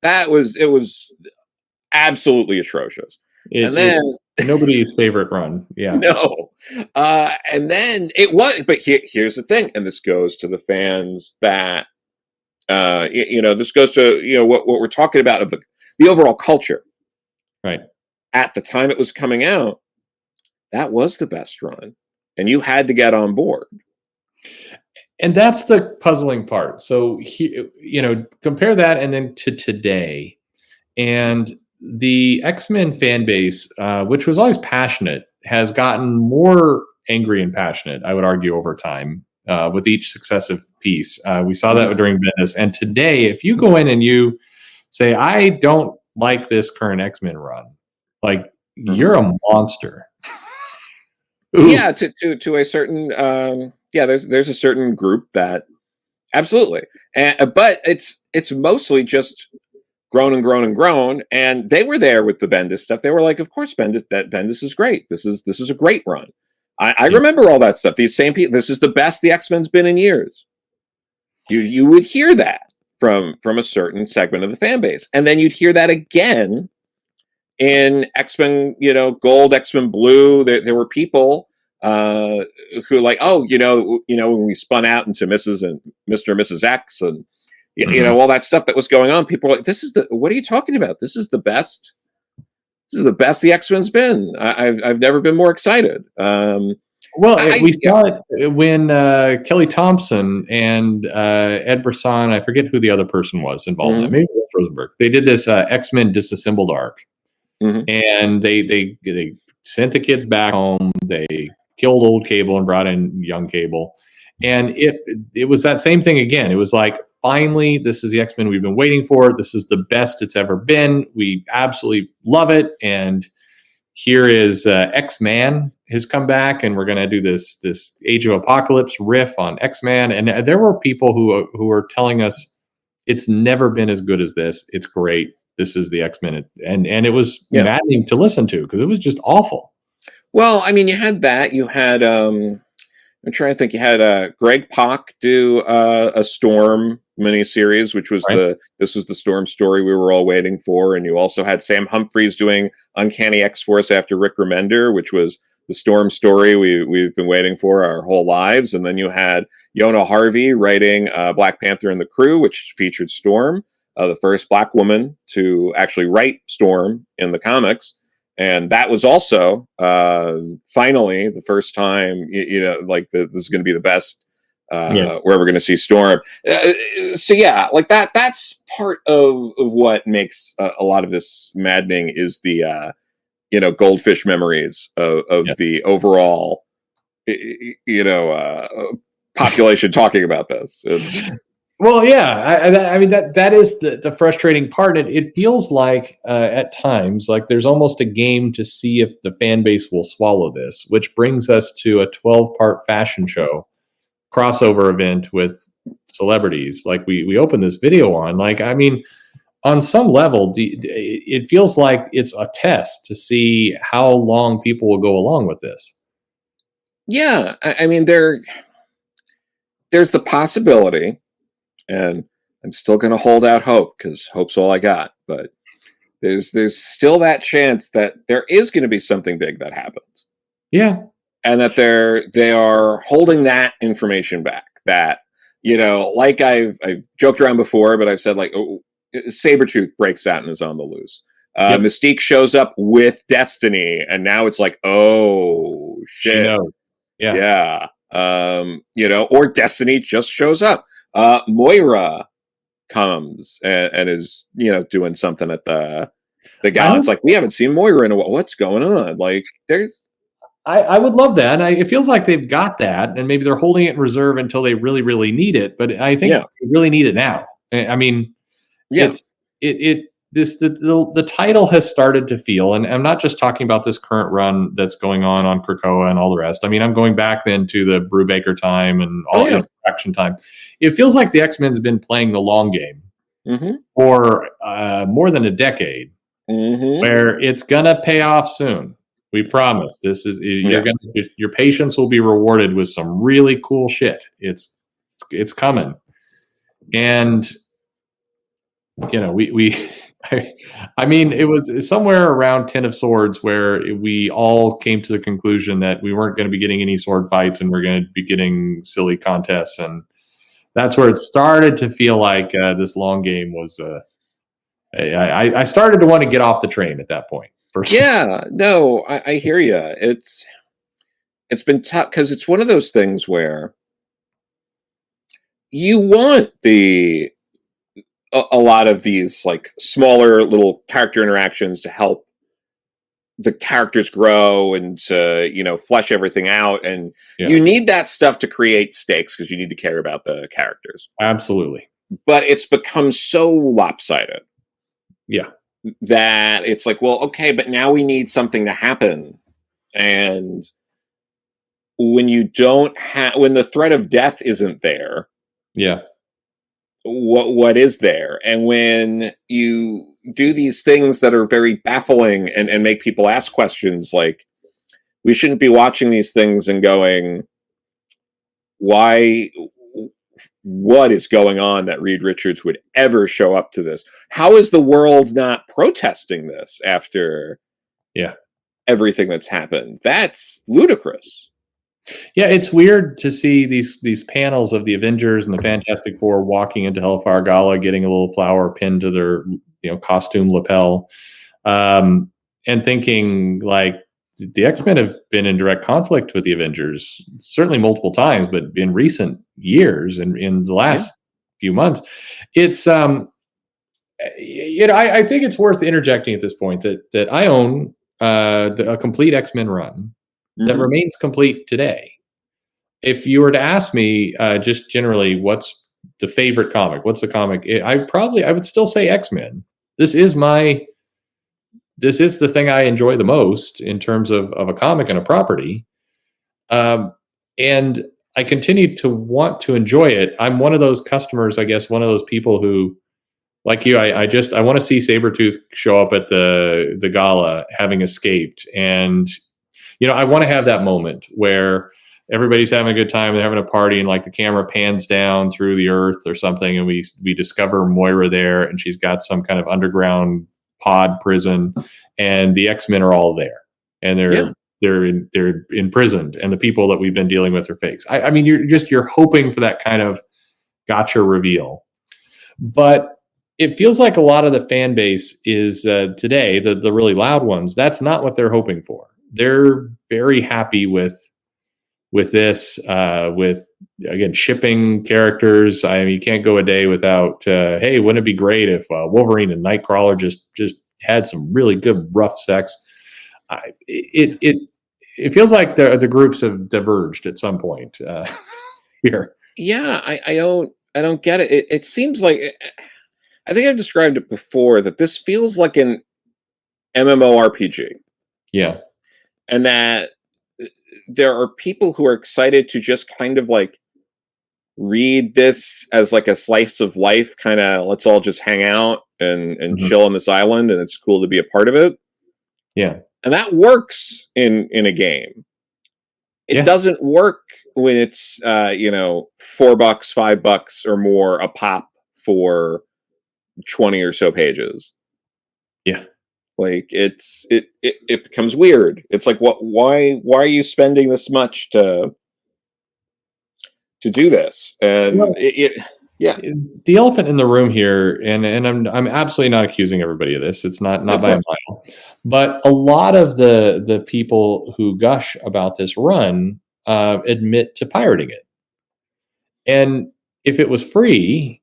It was absolutely atrocious. And then nobody's favorite run. Yeah. no. And then it was, but here's the thing, and this goes to the fans that this goes to what we're talking about of the overall culture. Right. At the time it was coming out, that was the best run, and you had to get on board. And that's the puzzling part. So compare that and then to today, and the X-Men fan base, which was always passionate, has gotten more angry and passionate, I would argue, over time with each successive piece. We saw that during Bendis. And today, if you go in and you say, I don't like this current X-Men run, like, you're a monster. Yeah, to a certain there's a certain group that absolutely, but it's mostly just grown and grown and grown, and they were there with the Bendis stuff. They were like, of course, Bendis is great. This is a great run. I remember all that stuff. These same people. This is the best the X-Men's been in years. You would hear that from a certain segment of the fan base, and then you'd hear that again in X-Men, Gold, X-Men Blue. There were people who like, when we spun out into Mrs. and Mr. and Mrs. X, and all that stuff that was going on. People were like, what are you talking about? This is the best. This is the best the X-Men's been. I've never been more excited. We saw it when Kelly Thompson and Ed Brisson, I forget who the other person was involved in it. Maybe it was Rosenberg. They did this X-Men Disassembled arc. And they sent the kids back home. They killed old Cable and brought in young Cable. And it was that same thing again. It was like, finally, this is the X-Men we've been waiting for. This is the best it's ever been. We absolutely love it. And here is X-Man has come back, and we're going to do this Age of Apocalypse riff on X-Man. And there were people who were telling us it's never been as good as this. It's great. This is the X-Men. And it was maddening to listen to because it was just awful. Well, I mean, you had that. You had, I'm trying to think, you had Greg Pak do a Storm miniseries, which was this was the Storm story we were all waiting for. And you also had Sam Humphries doing Uncanny X-Force after Rick Remender, which was the Storm story we've been waiting for our whole lives. And then you had Yona Harvey writing Black Panther and the Crew, which featured Storm. The first Black woman to actually write Storm in the comics. And that was also finally the first time, this is going to be the best we're ever going to see Storm. Like that's part of what makes a lot of this maddening is the, goldfish memories of the overall, population talking about this. It's... Well, yeah, I mean that is the frustrating part. It feels like at times like there's almost a game to see if the fan base will swallow this, which brings us to a 12-part fashion show crossover event with celebrities. Like we opened this video on. Like, I mean, on some level, it feels like it's a test to see how long people will go along with this. Yeah, I mean there's the possibility. And I'm still going to hold out hope because hope's all I got. But there's still that chance that there is going to be something big that happens. Yeah. And that they are holding that information back. That, like I've joked around before, but I've said like, Sabretooth breaks out and is on the loose. Mystique shows up with Destiny, and now it's like, oh shit. Yeah. Or Destiny just shows up. Moira comes and is doing something at the gala. It's like we haven't seen Moira in a while. What's going on? Like there's. I would love that. It feels like they've got that, and maybe they're holding it in reserve until they really, really need it. But I think they really need it now. I mean, the title has started to feel, and I'm not just talking about this current run that's going on Krakoa and all the rest. I mean, I'm going back then to the Brubaker time and all action time. It feels like the X-Men's been playing the long game for more than a decade, where it's gonna pay off soon. We promise. This is your patience will be rewarded with some really cool shit. It's coming, and we I mean, it was somewhere around 10 of Swords where we all came to the conclusion that we weren't going to be getting any sword fights and we're going to be getting silly contests, and that's where it started to feel like this long game was. I started to want to get off the train at that point. Personally. Yeah, no, I hear you. It's been tough because it's one of those things where you want a lot of these like smaller little character interactions to help the characters grow and to flesh everything out, and you need that stuff to create stakes because you need to care about the characters. Absolutely. But it's become so lopsided. Yeah. That it's like, well, okay, but now we need something to happen. And when you don't have, when the threat of death isn't there, what is there? And when you do these things that are very baffling and make people ask questions, like, we shouldn't be watching these things and going, why? What is going on that Reed Richards would ever show up to this? How is the world not protesting this after everything that's happened? That's ludicrous. Yeah, it's weird to see these panels of the Avengers and the Fantastic Four walking into Hellfire Gala, getting a little flower pinned to their costume lapel, and thinking like, the X-Men have been in direct conflict with the Avengers, certainly multiple times, but in recent years and in the last few months, it's I think it's worth interjecting at this point that I own a complete X-Men run that remains complete today. If you were to ask me just generally what's the favorite comic, what's the comic, I would still say X-Men. This is the thing I enjoy the most in terms of a comic and a property. And I continue to want to enjoy it. I'm one of those customers, I guess, one of those people who, like you, I want to see Sabretooth show up at the gala having escaped. And, I want to have that moment where everybody's having a good time, they're having a party, and like the camera pans down through the earth or something, and we discover Moira there, and she's got some kind of underground pod prison, and the X-Men are all there, and they're imprisoned, and the people that we've been dealing with are fakes. I mean, you're hoping for that kind of gotcha reveal, but it feels like a lot of the fan base is today, the really loud ones, that's not what they're hoping for. They're very happy with this, with, again, shipping characters. I mean, you can't go a day without, hey, wouldn't it be great if Wolverine and Nightcrawler just had some really good rough sex? It feels like the groups have diverged at some point here. Yeah, I don't get it. It seems like, I think I've described it before, that this feels like an MMORPG. Yeah. And that there are people who are excited to just kind of like read this as like a slice of life, kind of, let's all just hang out and chill on this island, and it's cool to be a part of it. Yeah. And that works in a game. It doesn't work when it's $4, $5 or more a pop for 20 or so pages. Yeah. Like it becomes weird. It's like, why are you spending this much to do this? And the elephant in the room here, and I'm absolutely not accusing everybody of this. It's not by a mile, but a lot of the people who gush about this run admit to pirating it. And if it was free,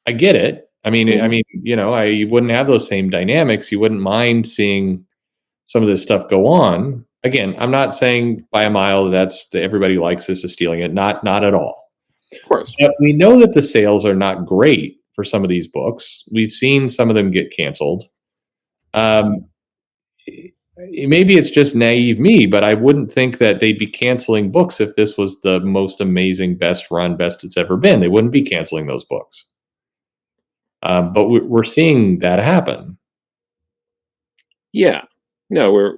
I get it. I mean, you wouldn't have those same dynamics. You wouldn't mind seeing some of this stuff go on. Again, I'm not saying by a mile that everybody likes this is stealing it. Not at all. Of course. But we know that the sales are not great for some of these books. We've seen some of them get canceled. Maybe it's just naive me, but I wouldn't think that they'd be canceling books if this was the most amazing, best run, best it's ever been. They wouldn't be canceling those books. But we're seeing that happen. Yeah. No,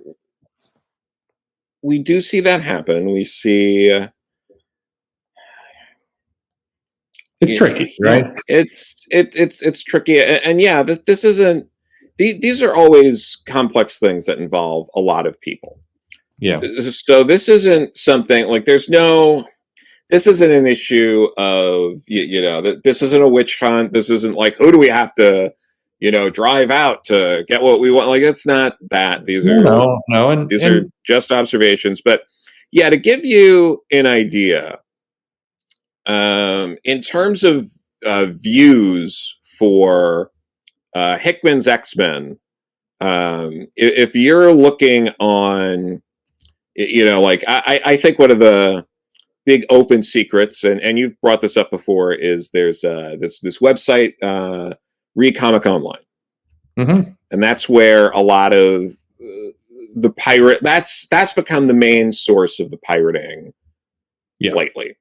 we do see that happen. We see it's tricky, right? It's tricky, and yeah, this isn't. These are always complex things that involve a lot of people. Yeah. So this isn't something like there's no. This isn't an issue of this isn't a witch hunt. This isn't like who do we have to drive out to get what we want. Like it's not that. These are these are just observations. But yeah, to give you an idea, in terms of views for Hickman's X-Men, if you're looking on, like I think one of the big open secrets, and you've brought this up before, is there's this website, Read Comic Online, and that's where a lot of the pirate that's become the main source of the pirating lately.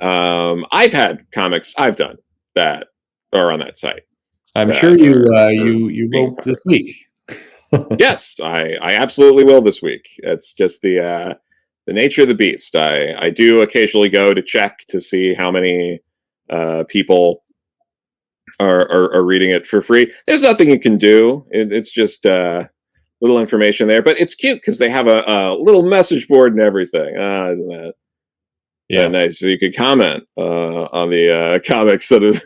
I've had comics I've done that are on that site. I'm sure you will this week. Yes, I absolutely will this week. It's just the nature of the beast. I do occasionally go to check to see how many people are reading it for free. There's nothing you can do. It's just little information there, but it's cute because they have a little message board and everything. Yeah, nice. So you could comment on the comics that have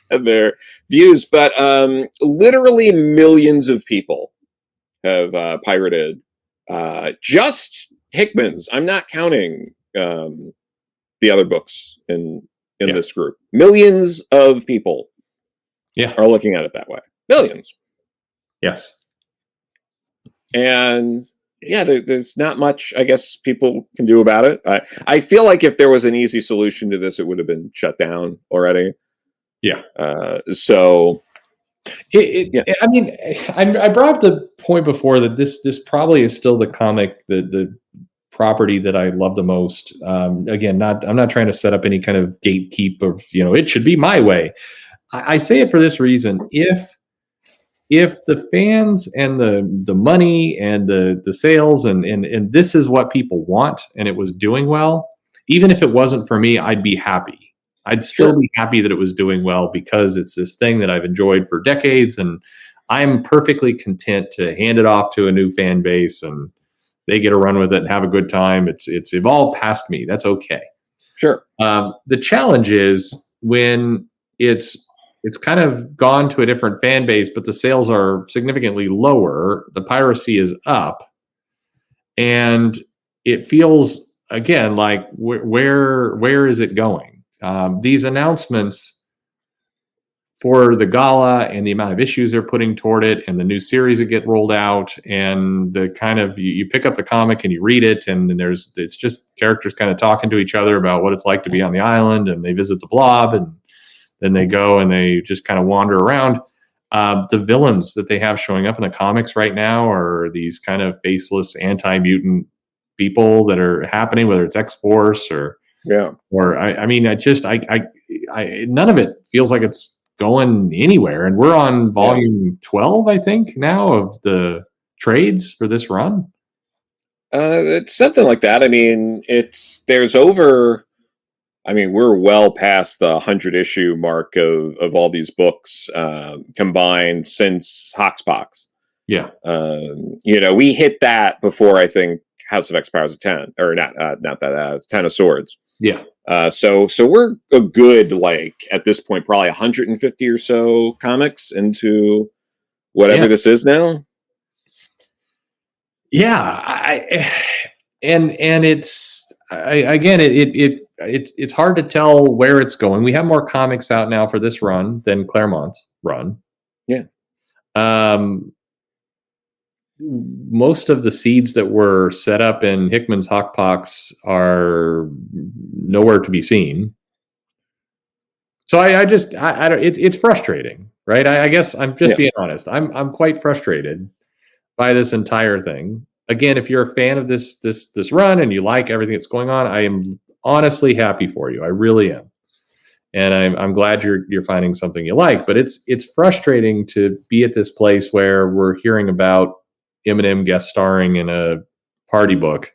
and their views, but literally millions of people have pirated just Hickman's. I'm not counting the other books in this group. Millions of people are looking at it that way. Millions. Yes. And yeah, there's not much, I guess, people can do about it. I feel like if there was an easy solution to this, it would have been shut down already. Yeah. So, I mean, I brought up the point before that this probably is still the comic, the property that I love the most. Again, I'm not trying to set up any kind of gatekeep of it should be my way. I say it for this reason: if the fans and the money and the sales and this is what people want, and it was doing well, even if it wasn't for me, I'd be happy. I'd still be happy that it was doing well because it's this thing that I've enjoyed for decades, and I'm perfectly content to hand it off to a new fan base and they get to run with it and have a good time. It's evolved past me. That's okay. Sure. The challenge is when it's kind of gone to a different fan base, but the sales are significantly lower. The piracy is up, and it feels again like where is it going? These announcements for the gala and the amount of issues they're putting toward it and the new series that get rolled out and the kind of you pick up the comic and you read it and then it's just characters kind of talking to each other about what it's like to be on the island, and they visit the blob and then they go and they just kind of wander around. The villains that they have showing up in the comics right now are these kind of faceless anti-mutant people that are happening, whether it's X-Force or I mean, none of it feels like it's going anywhere. And we're on volume 12, I think, now of the trades for this run. It's something like that. I mean, we're well past the 100 issue mark of all these books combined since Hoxpox. Yeah. We hit that before, I think, House of X Powers of 10, or not that, 10 of Swords. Yeah. So we're a good, at this point, probably 150 or so comics into whatever this is now. Yeah. It's hard to tell where it's going. We have more comics out now for this run than Claremont's run. Yeah. Most of the seeds that were set up in Hickman's Hoxpox are nowhere to be seen. So I don't. It's frustrating, right? I guess I'm just being honest. I'm quite frustrated by this entire thing. Again, if you're a fan of this run and you like everything that's going on, I am honestly happy for you. I really am, and I'm glad you're finding something you like. But it's frustrating to be at this place where we're hearing about Eminem guest starring in a party book.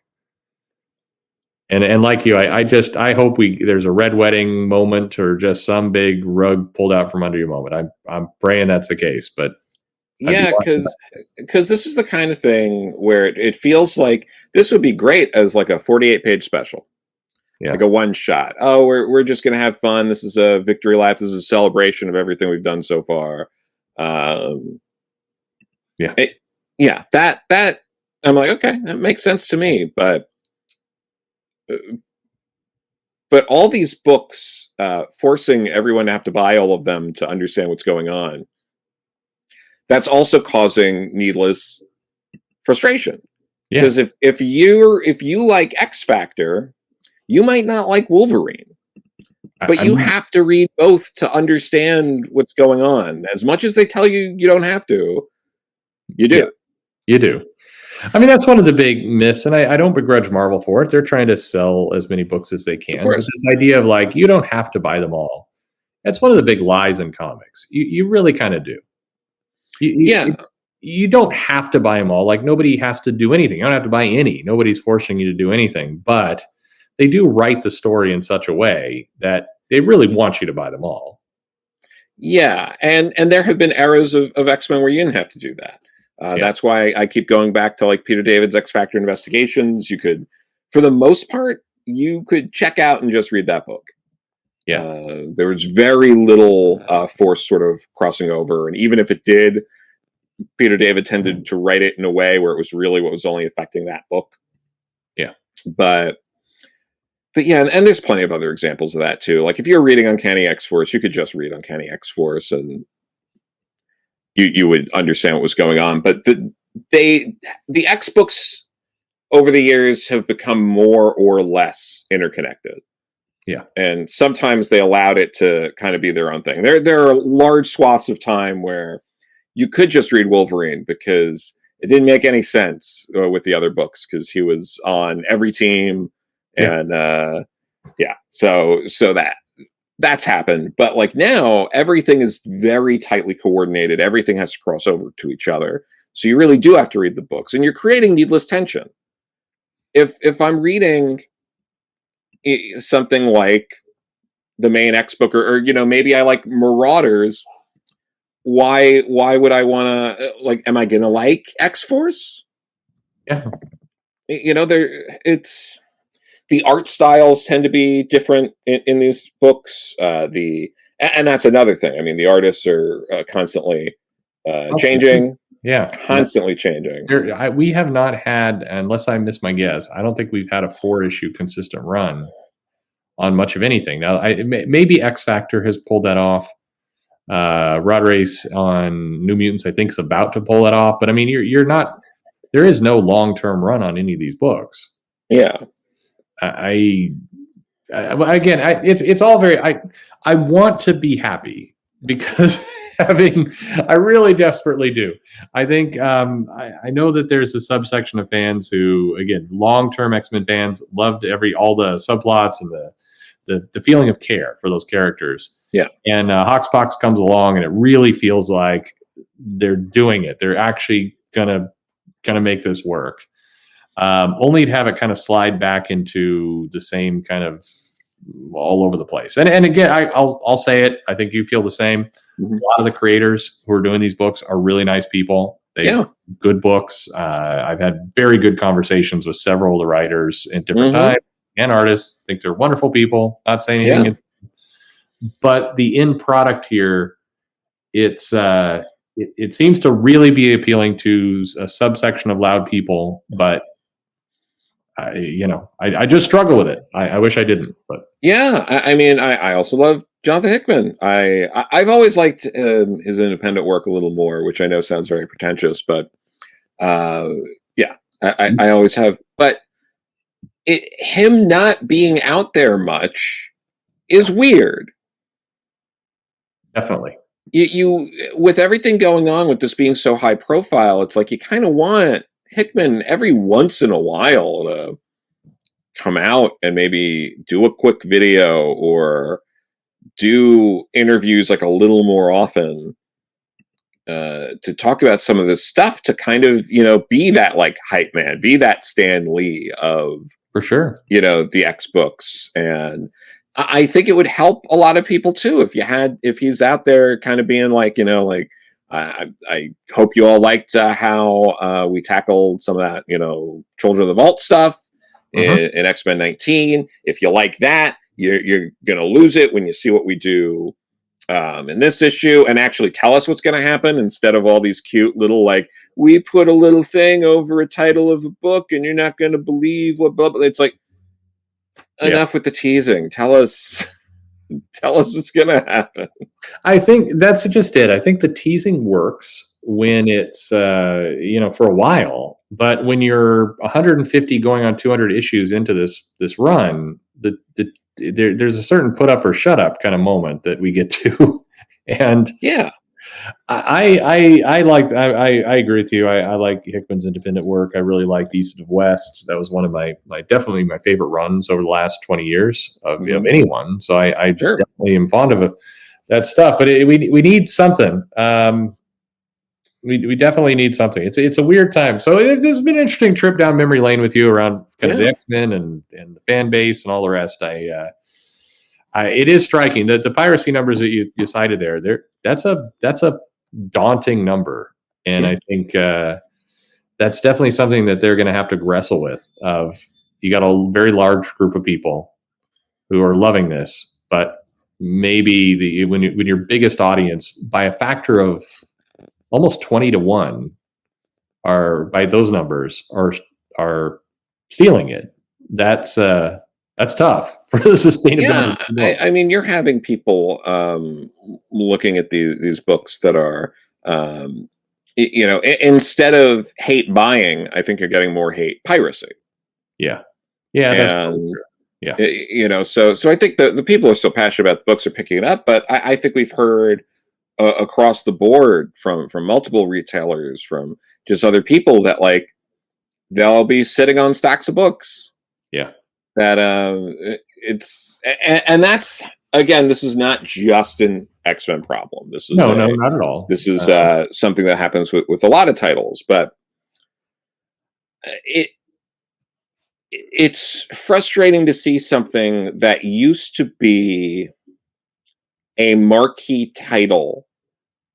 And like you, I hope there's a red wedding moment or just some big rug pulled out from under you moment. I'm praying that's the case, but yeah, because this is the kind of thing where it feels like this would be great as like a 48-page special, like a one shot. Oh, we're just gonna have fun. This is a victory lap. This is a celebration of everything we've done so far. That I'm like, okay, that makes sense to me, but all these books forcing everyone to have to buy all of them to understand what's going on, that's also causing needless frustration. Because if you like X Factor, you might not like Wolverine, but you have to read both to understand what's going on. As much as they tell you you don't have to, you do. Yeah, you do. I mean, that's one of the big myths, and I don't begrudge Marvel for it. They're trying to sell as many books as they can. But this idea of like, you don't have to buy them all. That's one of the big lies in comics. You really kind of do. You don't have to buy them all. Like, nobody has to do anything. You don't have to buy any. Nobody's forcing you to do anything. But they do write the story in such a way that they really want you to buy them all. Yeah, and there have been eras of X-Men where you didn't have to do that. That's why I keep going back to like Peter David's X Factor Investigations. You could, for the most part, you could check out and just read that book. There was very little force sort of crossing over, and even if it did, Peter David tended to write it in a way where it was really what was only affecting that book. But yeah, and there's plenty of other examples of that too. Like if you're reading Uncanny X-Force, you could just read Uncanny X-Force and you would understand what was going on. But the X books over the years have become more or less interconnected. And sometimes they allowed it to kind of be their own thing. There are large swaths of time where you could just read Wolverine because it didn't make any sense with the other books because he was on every team. And so that's happened. But like now, everything is very tightly coordinated. Everything has to cross over to each other. So you really do have to read the books, and you're creating needless tension. If I'm reading something like the main X book, or maybe I like Marauders, why would I want to like? Am I gonna like X-Force? It's. The art styles tend to be different in these books. And that's another thing. I mean, the artists are constantly changing. Constantly changing. We have not had, unless I miss my guess, I don't think we've had a 4-issue consistent run on much of anything. Now, maybe X Factor has pulled that off. Rod Race on New Mutants, I think, is about to pull that off. But I mean, you're not. There is no long-term run on any of these books. It's all very. I want to be happy because I really desperately do. I think I know that there's a subsection of fans who, again, long-term X-Men fans, loved all the subplots and the feeling of care for those characters. And Hoxpox comes along, and it really feels like they're doing it. They're actually gonna make this work. Only to have it kind of slide back into the same kind of all over the place. And again, I'll say it. I think you feel the same. A lot of the creators who are doing these books are really nice people. They have good books. I've had very good conversations with several of the writers at different times and artists. I think they're wonderful people. Not saying anything, but the end product here, it seems to really be appealing to a subsection of loud people, but I just struggle with it. I wish I didn't, but I mean, I also love Jonathan Hickman. I've always liked his independent work a little more, which I know sounds very pretentious, but I always have. But him not being out there much is weird. Definitely. You with everything going on with this being so high profile, it's like you kind of want Hickman every once in a while to come out and maybe do a quick video or do interviews like a little more often. to talk about some of this stuff, to kind of, be that like hype man, be that Stan Lee of, For sure. the X books. And I think it would help a lot of people too if he's out there kind of being like, I hope you all liked how we tackled some of that, Children of the Vault stuff in X-Men 19. If you like that, you're gonna lose it when you see what we do in this issue, and actually tell us what's going to happen, instead of all these cute little, like, we put a little thing over a title of a book and you're not going to believe what blah, blah. It's like, enough with the teasing. Tell us what's going to happen. I think that's just it. I think the teasing works when it's for a while, but when you're 150 going on 200 issues into this run, there's a certain put up or shut up kind of moment that we get to. And yeah, I agree with you. I like Hickman's independent work. I really liked East of West. That was one of my definitely my favorite runs over the last 20 years of anyone. So I definitely am fond of that stuff. But we need something. We definitely need something. It's a weird time. So it's been an interesting trip down memory lane with you around kind of the X-Men and the fan base and all the rest. It is striking that the piracy numbers that you cited there. That's a daunting number, and I think that's definitely something that they're going to have to wrestle with. You got a very large group of people who are loving this, but maybe when your biggest audience by a factor of almost 20-1 by those numbers are stealing it. That's tough for the sustainability. Yeah, I mean, you're having people looking at these books that are, instead of hate buying, I think you're getting more hate piracy. Yeah, that's true. Yeah, so I think the people who are still passionate about the books are picking it up, but I think we've heard across the board from multiple retailers, from just other people, that like they'll be sitting on stacks of books. Yeah, that and that's, again, this is not just an X-Men problem. This is no, not at all. This is something that happens with a lot of titles, but it's frustrating to see something that used to be a marquee title.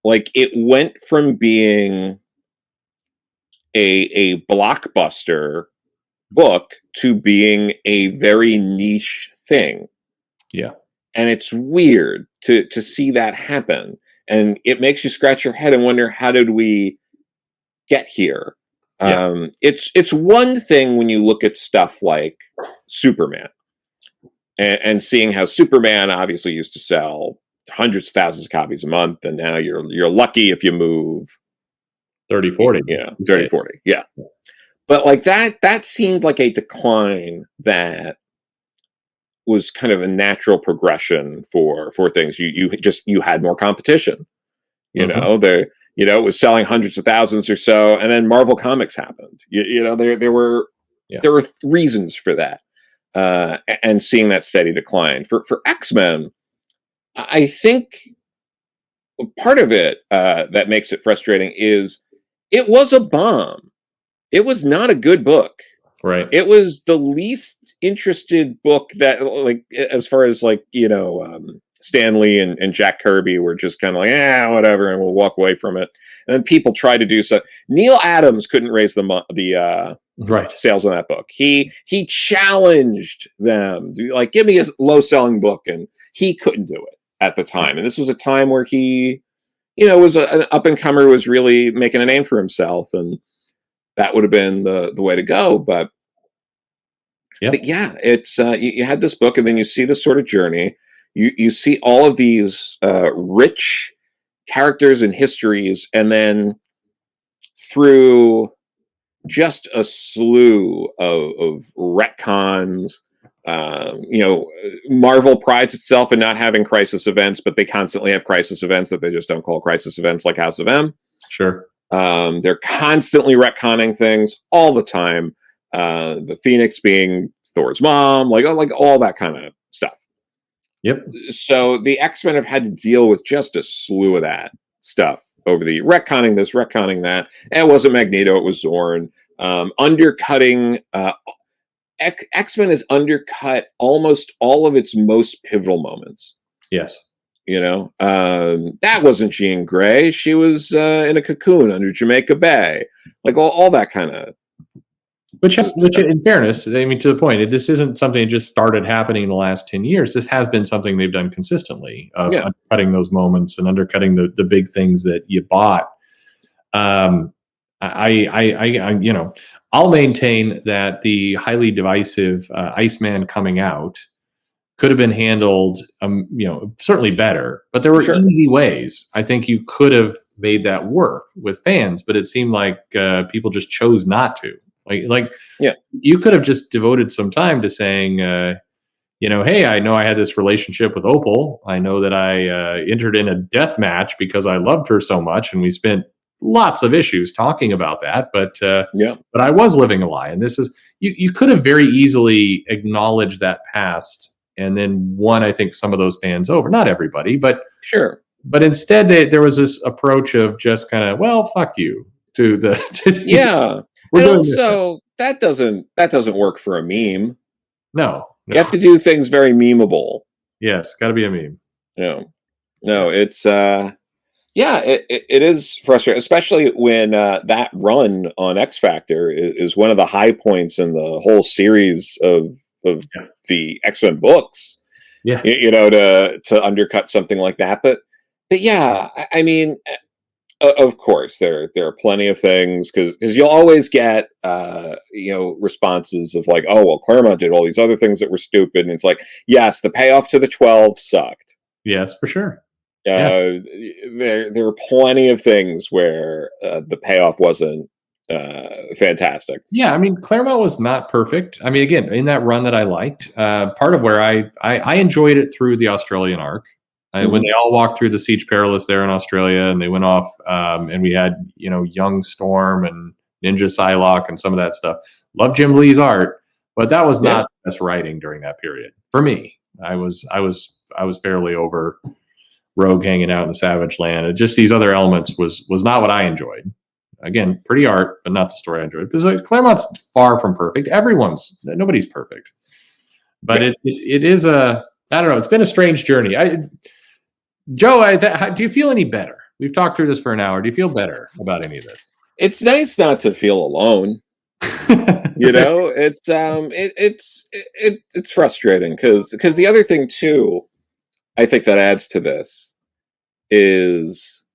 Like, it went from being a blockbuster book to being a very niche thing. Yeah. And it's weird to see that happen. And it makes you scratch your head and wonder, how did we get here? Yeah. It's one thing when you look at stuff like Superman and seeing how Superman obviously used to sell hundreds of thousands of copies a month, and now you're lucky if you move 30-40. Yeah, 30-40. Yeah. But like that seemed like a decline that was kind of a natural progression for things. You had more competition. It was selling hundreds of thousands or so, and then Marvel Comics happened. There were reasons for that, and seeing that steady decline for X-Men. I think part of it that makes it frustrating is it was a bomb. It was not a good book. Right. It was the least interested book that, like, as far as like, Stan Lee and Jack Kirby were just kind of like, whatever, and we'll walk away from it. And then people tried to do so. Neil Adams couldn't raise the sales on that book. He challenged them to, like, give me a low selling book, and he couldn't do it at the time. And this was a time where he, was an up and comer, was really making a name for himself, and that would have been the way to go. But yeah, it's you had this book, and then you see this sort of journey. You see all of these rich characters and histories, and then through just a slew of retcons. Marvel prides itself in not having crisis events, but they constantly have crisis events that they just don't call crisis events, like House of M. Sure. They're constantly retconning things all the time. The Phoenix being Thor's mom, like all that kind of stuff. Yep. So the X-Men have had to deal with just a slew of that stuff over the retconning this, retconning that. And it wasn't Magneto, it was Zorn. Undercutting X-Men has undercut almost all of its most pivotal moments. Yes. That wasn't Jean Grey. She was in a cocoon under Jamaica Bay. Like all that kind of. Which, in fairness, I mean, to the point, this isn't something that just started happening in the last 10 years. This has been something they've done consistently, undercutting those moments and undercutting the big things that you bought. I'll maintain that the highly divisive Iceman coming out could have been handled, certainly better, but there were easy ways. I think you could have made that work with fans, but it seemed like people just chose not to. You could have just devoted some time to saying, hey, I know I had this relationship with Opal. I know that I entered in a death match because I loved her so much, and we spent lots of issues talking about that. But I was living a lie, and this is you could have very easily acknowledged that past, and then won, I think, some of those fans over. Not everybody, but sure. But instead, there was this approach of just kind of, well, fuck you to the yeah. And also, that doesn't work for a meme. No. You have to do things very memeable. Yes, got to be a meme. No, it's it is frustrating, especially when that run on X Factor is one of the high points in the whole series of the X-Men books. Yeah, to undercut something like that, but yeah, I mean. Of course, there are plenty of things because you'll always get responses of like, oh well, Claremont did all these other things that were stupid, and it's like, yes, the payoff to the 12 sucked. Yes, for sure. There are plenty of things where the payoff wasn't fantastic. Yeah, I mean, Claremont was not perfect. I mean, again, in that run that I liked, part of where I enjoyed it through the Australian arc. When they all walked through the Siege Perilous there in Australia, and they went off, and we had young Storm and Ninja Psylocke and some of that stuff. Love Jim Lee's art, but that was not the best writing during that period for me. I was fairly over Rogue hanging out in the Savage Land. And just these other elements was not what I enjoyed. Again, pretty art, but not the story I enjoyed. Because Claremont's far from perfect. Nobody's perfect, but it is I don't know. It's been a strange journey. Joe, do you feel any better? We've talked through this for an hour. Do you feel better about any of this? It's nice not to feel alone. It's frustrating because the other thing too, I think that adds to this is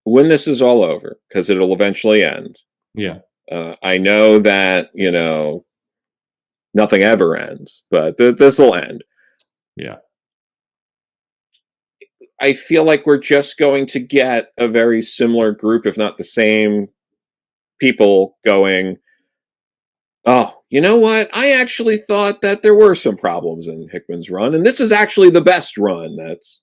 when this is all over, because it'll eventually end. Yeah, I know that nothing ever ends, but this will end. Yeah. I feel like we're just going to get a very similar group, if not the same people going, oh, you know what? I actually thought that there were some problems in Hickman's run, and this is actually the best run that's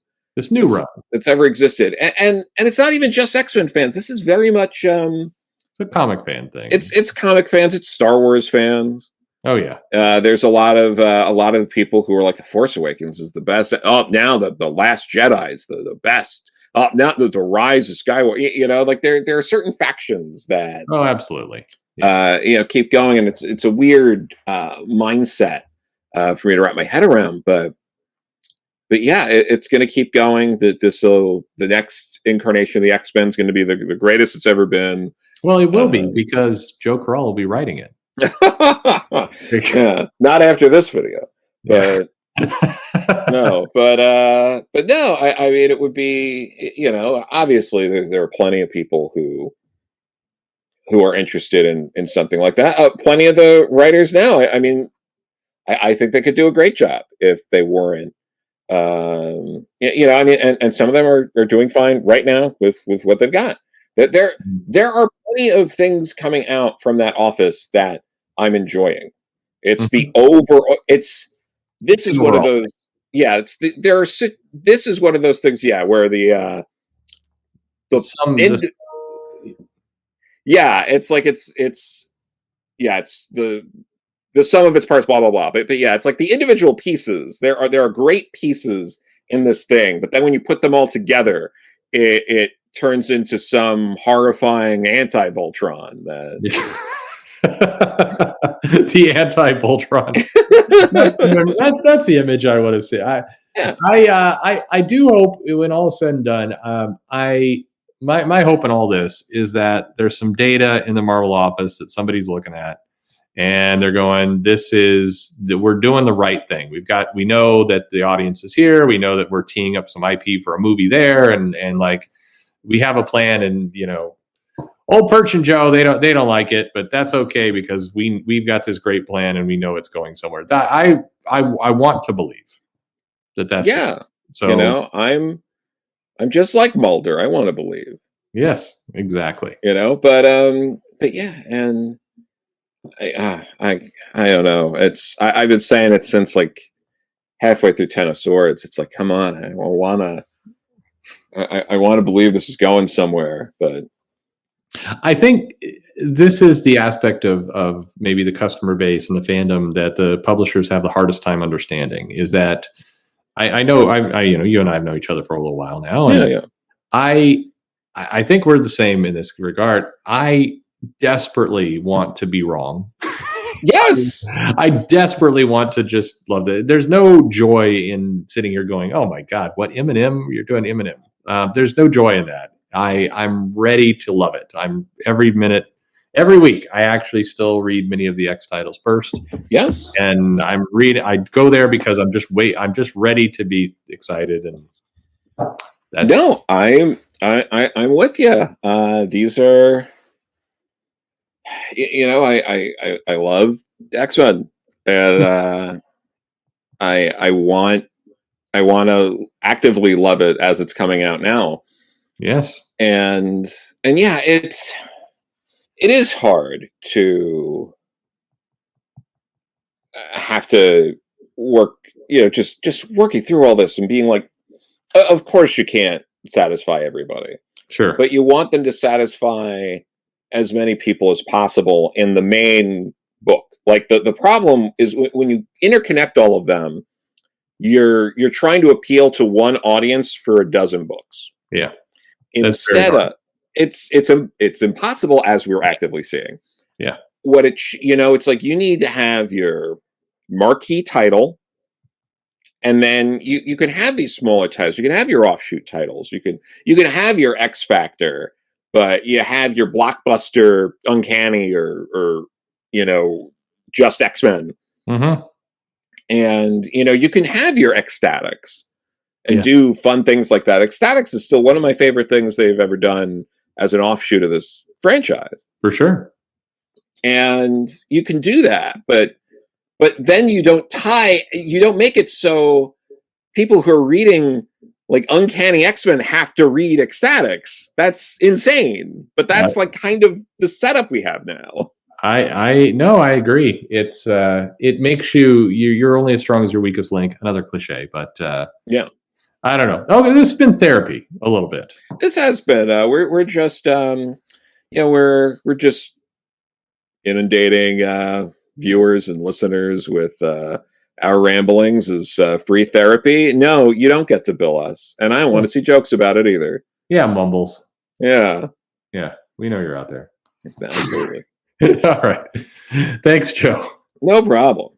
ever existed. And it's not even just X-Men fans. This is very much it's a comic fan thing. It's comic fans, it's Star Wars fans. Oh yeah. There's a lot of people who are like, the Force Awakens is the best. Oh, now the Last Jedi is the best. Oh, now the Rise of Skywalker. Like there are certain factions that. Oh, absolutely. Yes. Keep going, and it's a weird mindset for me to wrap my head around. But yeah, it's going to keep going. The next incarnation of the X-Men is going to be the greatest it's ever been. Well, it will be, because Joe Corallo will be writing it. Yeah, not after this video, but no. I mean, it would be, obviously there are plenty of people who are interested in something like that. Plenty of the writers now. I mean, I think they could do a great job if they weren't. I mean, and some of them are doing fine right now with what they've got. There are plenty of things coming out from that office that I'm enjoying. It's the overall. This is one of those. Yeah, this is one of those things. Yeah, where it's the sum of its parts. Blah blah blah. But yeah, it's like the individual pieces. There are great pieces in this thing, but then when you put them all together, it turns into some horrifying anti-Voltron that the anti-Voltron. That's the image I want to see. I do hope when all is said and done, my hope in all this is that there's some data in the Marvel office that somebody's looking at, and they're going, we're doing the right thing. We know that the audience is here. We know that we're teeing up some IP for a movie there, and like we have a plan. And old Perch and Joe, they don't like it, but that's okay because we've got this great plan and we know it's going somewhere. That I want to believe that's it. So I'm just like Mulder. I want to believe. Yes, exactly. But yeah, and I don't know. I've been saying it since like halfway through Ten of Swords. It's like, come on, I want to believe this is going somewhere, but I think this is the aspect of maybe the customer base and the fandom that the publishers have the hardest time understanding. Is that I know you and I have known each other for a little while now, and I think we're the same in this regard. I desperately want to be wrong. Yes, I desperately want to just love it. There's no joy in sitting here going, "Oh my God, what Eminem? You're doing Eminem." There's no joy in that. I'm ready to love it. I'm every week. I actually still read many of the X titles first. Yes, and I go there because I'm just ready to be excited. And no, I'm with you. These are, I love X-Men, and I want to actively love it as it's coming out now. Yes. And yeah, it is hard to have to work, just working through all this and being like, of course you can't satisfy everybody. Sure. But you want them to satisfy as many people as possible in the main book. Like the problem is when you interconnect all of them, you're trying to appeal to one audience for a dozen books. Yeah. Instead of it's impossible, as we're actively seeing. Yeah. It's like you need to have your marquee title, and then you can have these smaller titles. You can have your offshoot titles. You can have your X Factor, but you have your blockbuster Uncanny or just X-Men. Mm-hmm. And you can have your Ecstatics and do fun things like that. Ecstatics is still one of my favorite things they've ever done as an offshoot of this franchise. For sure. And you can do that, but then you don't make it so people who are reading like Uncanny X-Men have to read Ecstatics. That's insane. But that's like kind of the setup we have now. I agree. It's it makes you're only as strong as your weakest link. Another cliche, but yeah. I don't know. Oh, this has been therapy a little bit. This has been. We're just we're just inundating viewers and listeners with our ramblings as free therapy. No, you don't get to bill us, and I don't want to see jokes about it either. Yeah, mumbles. Yeah, we know you're out there. Absolutely. All right. Thanks, Joe. No problem.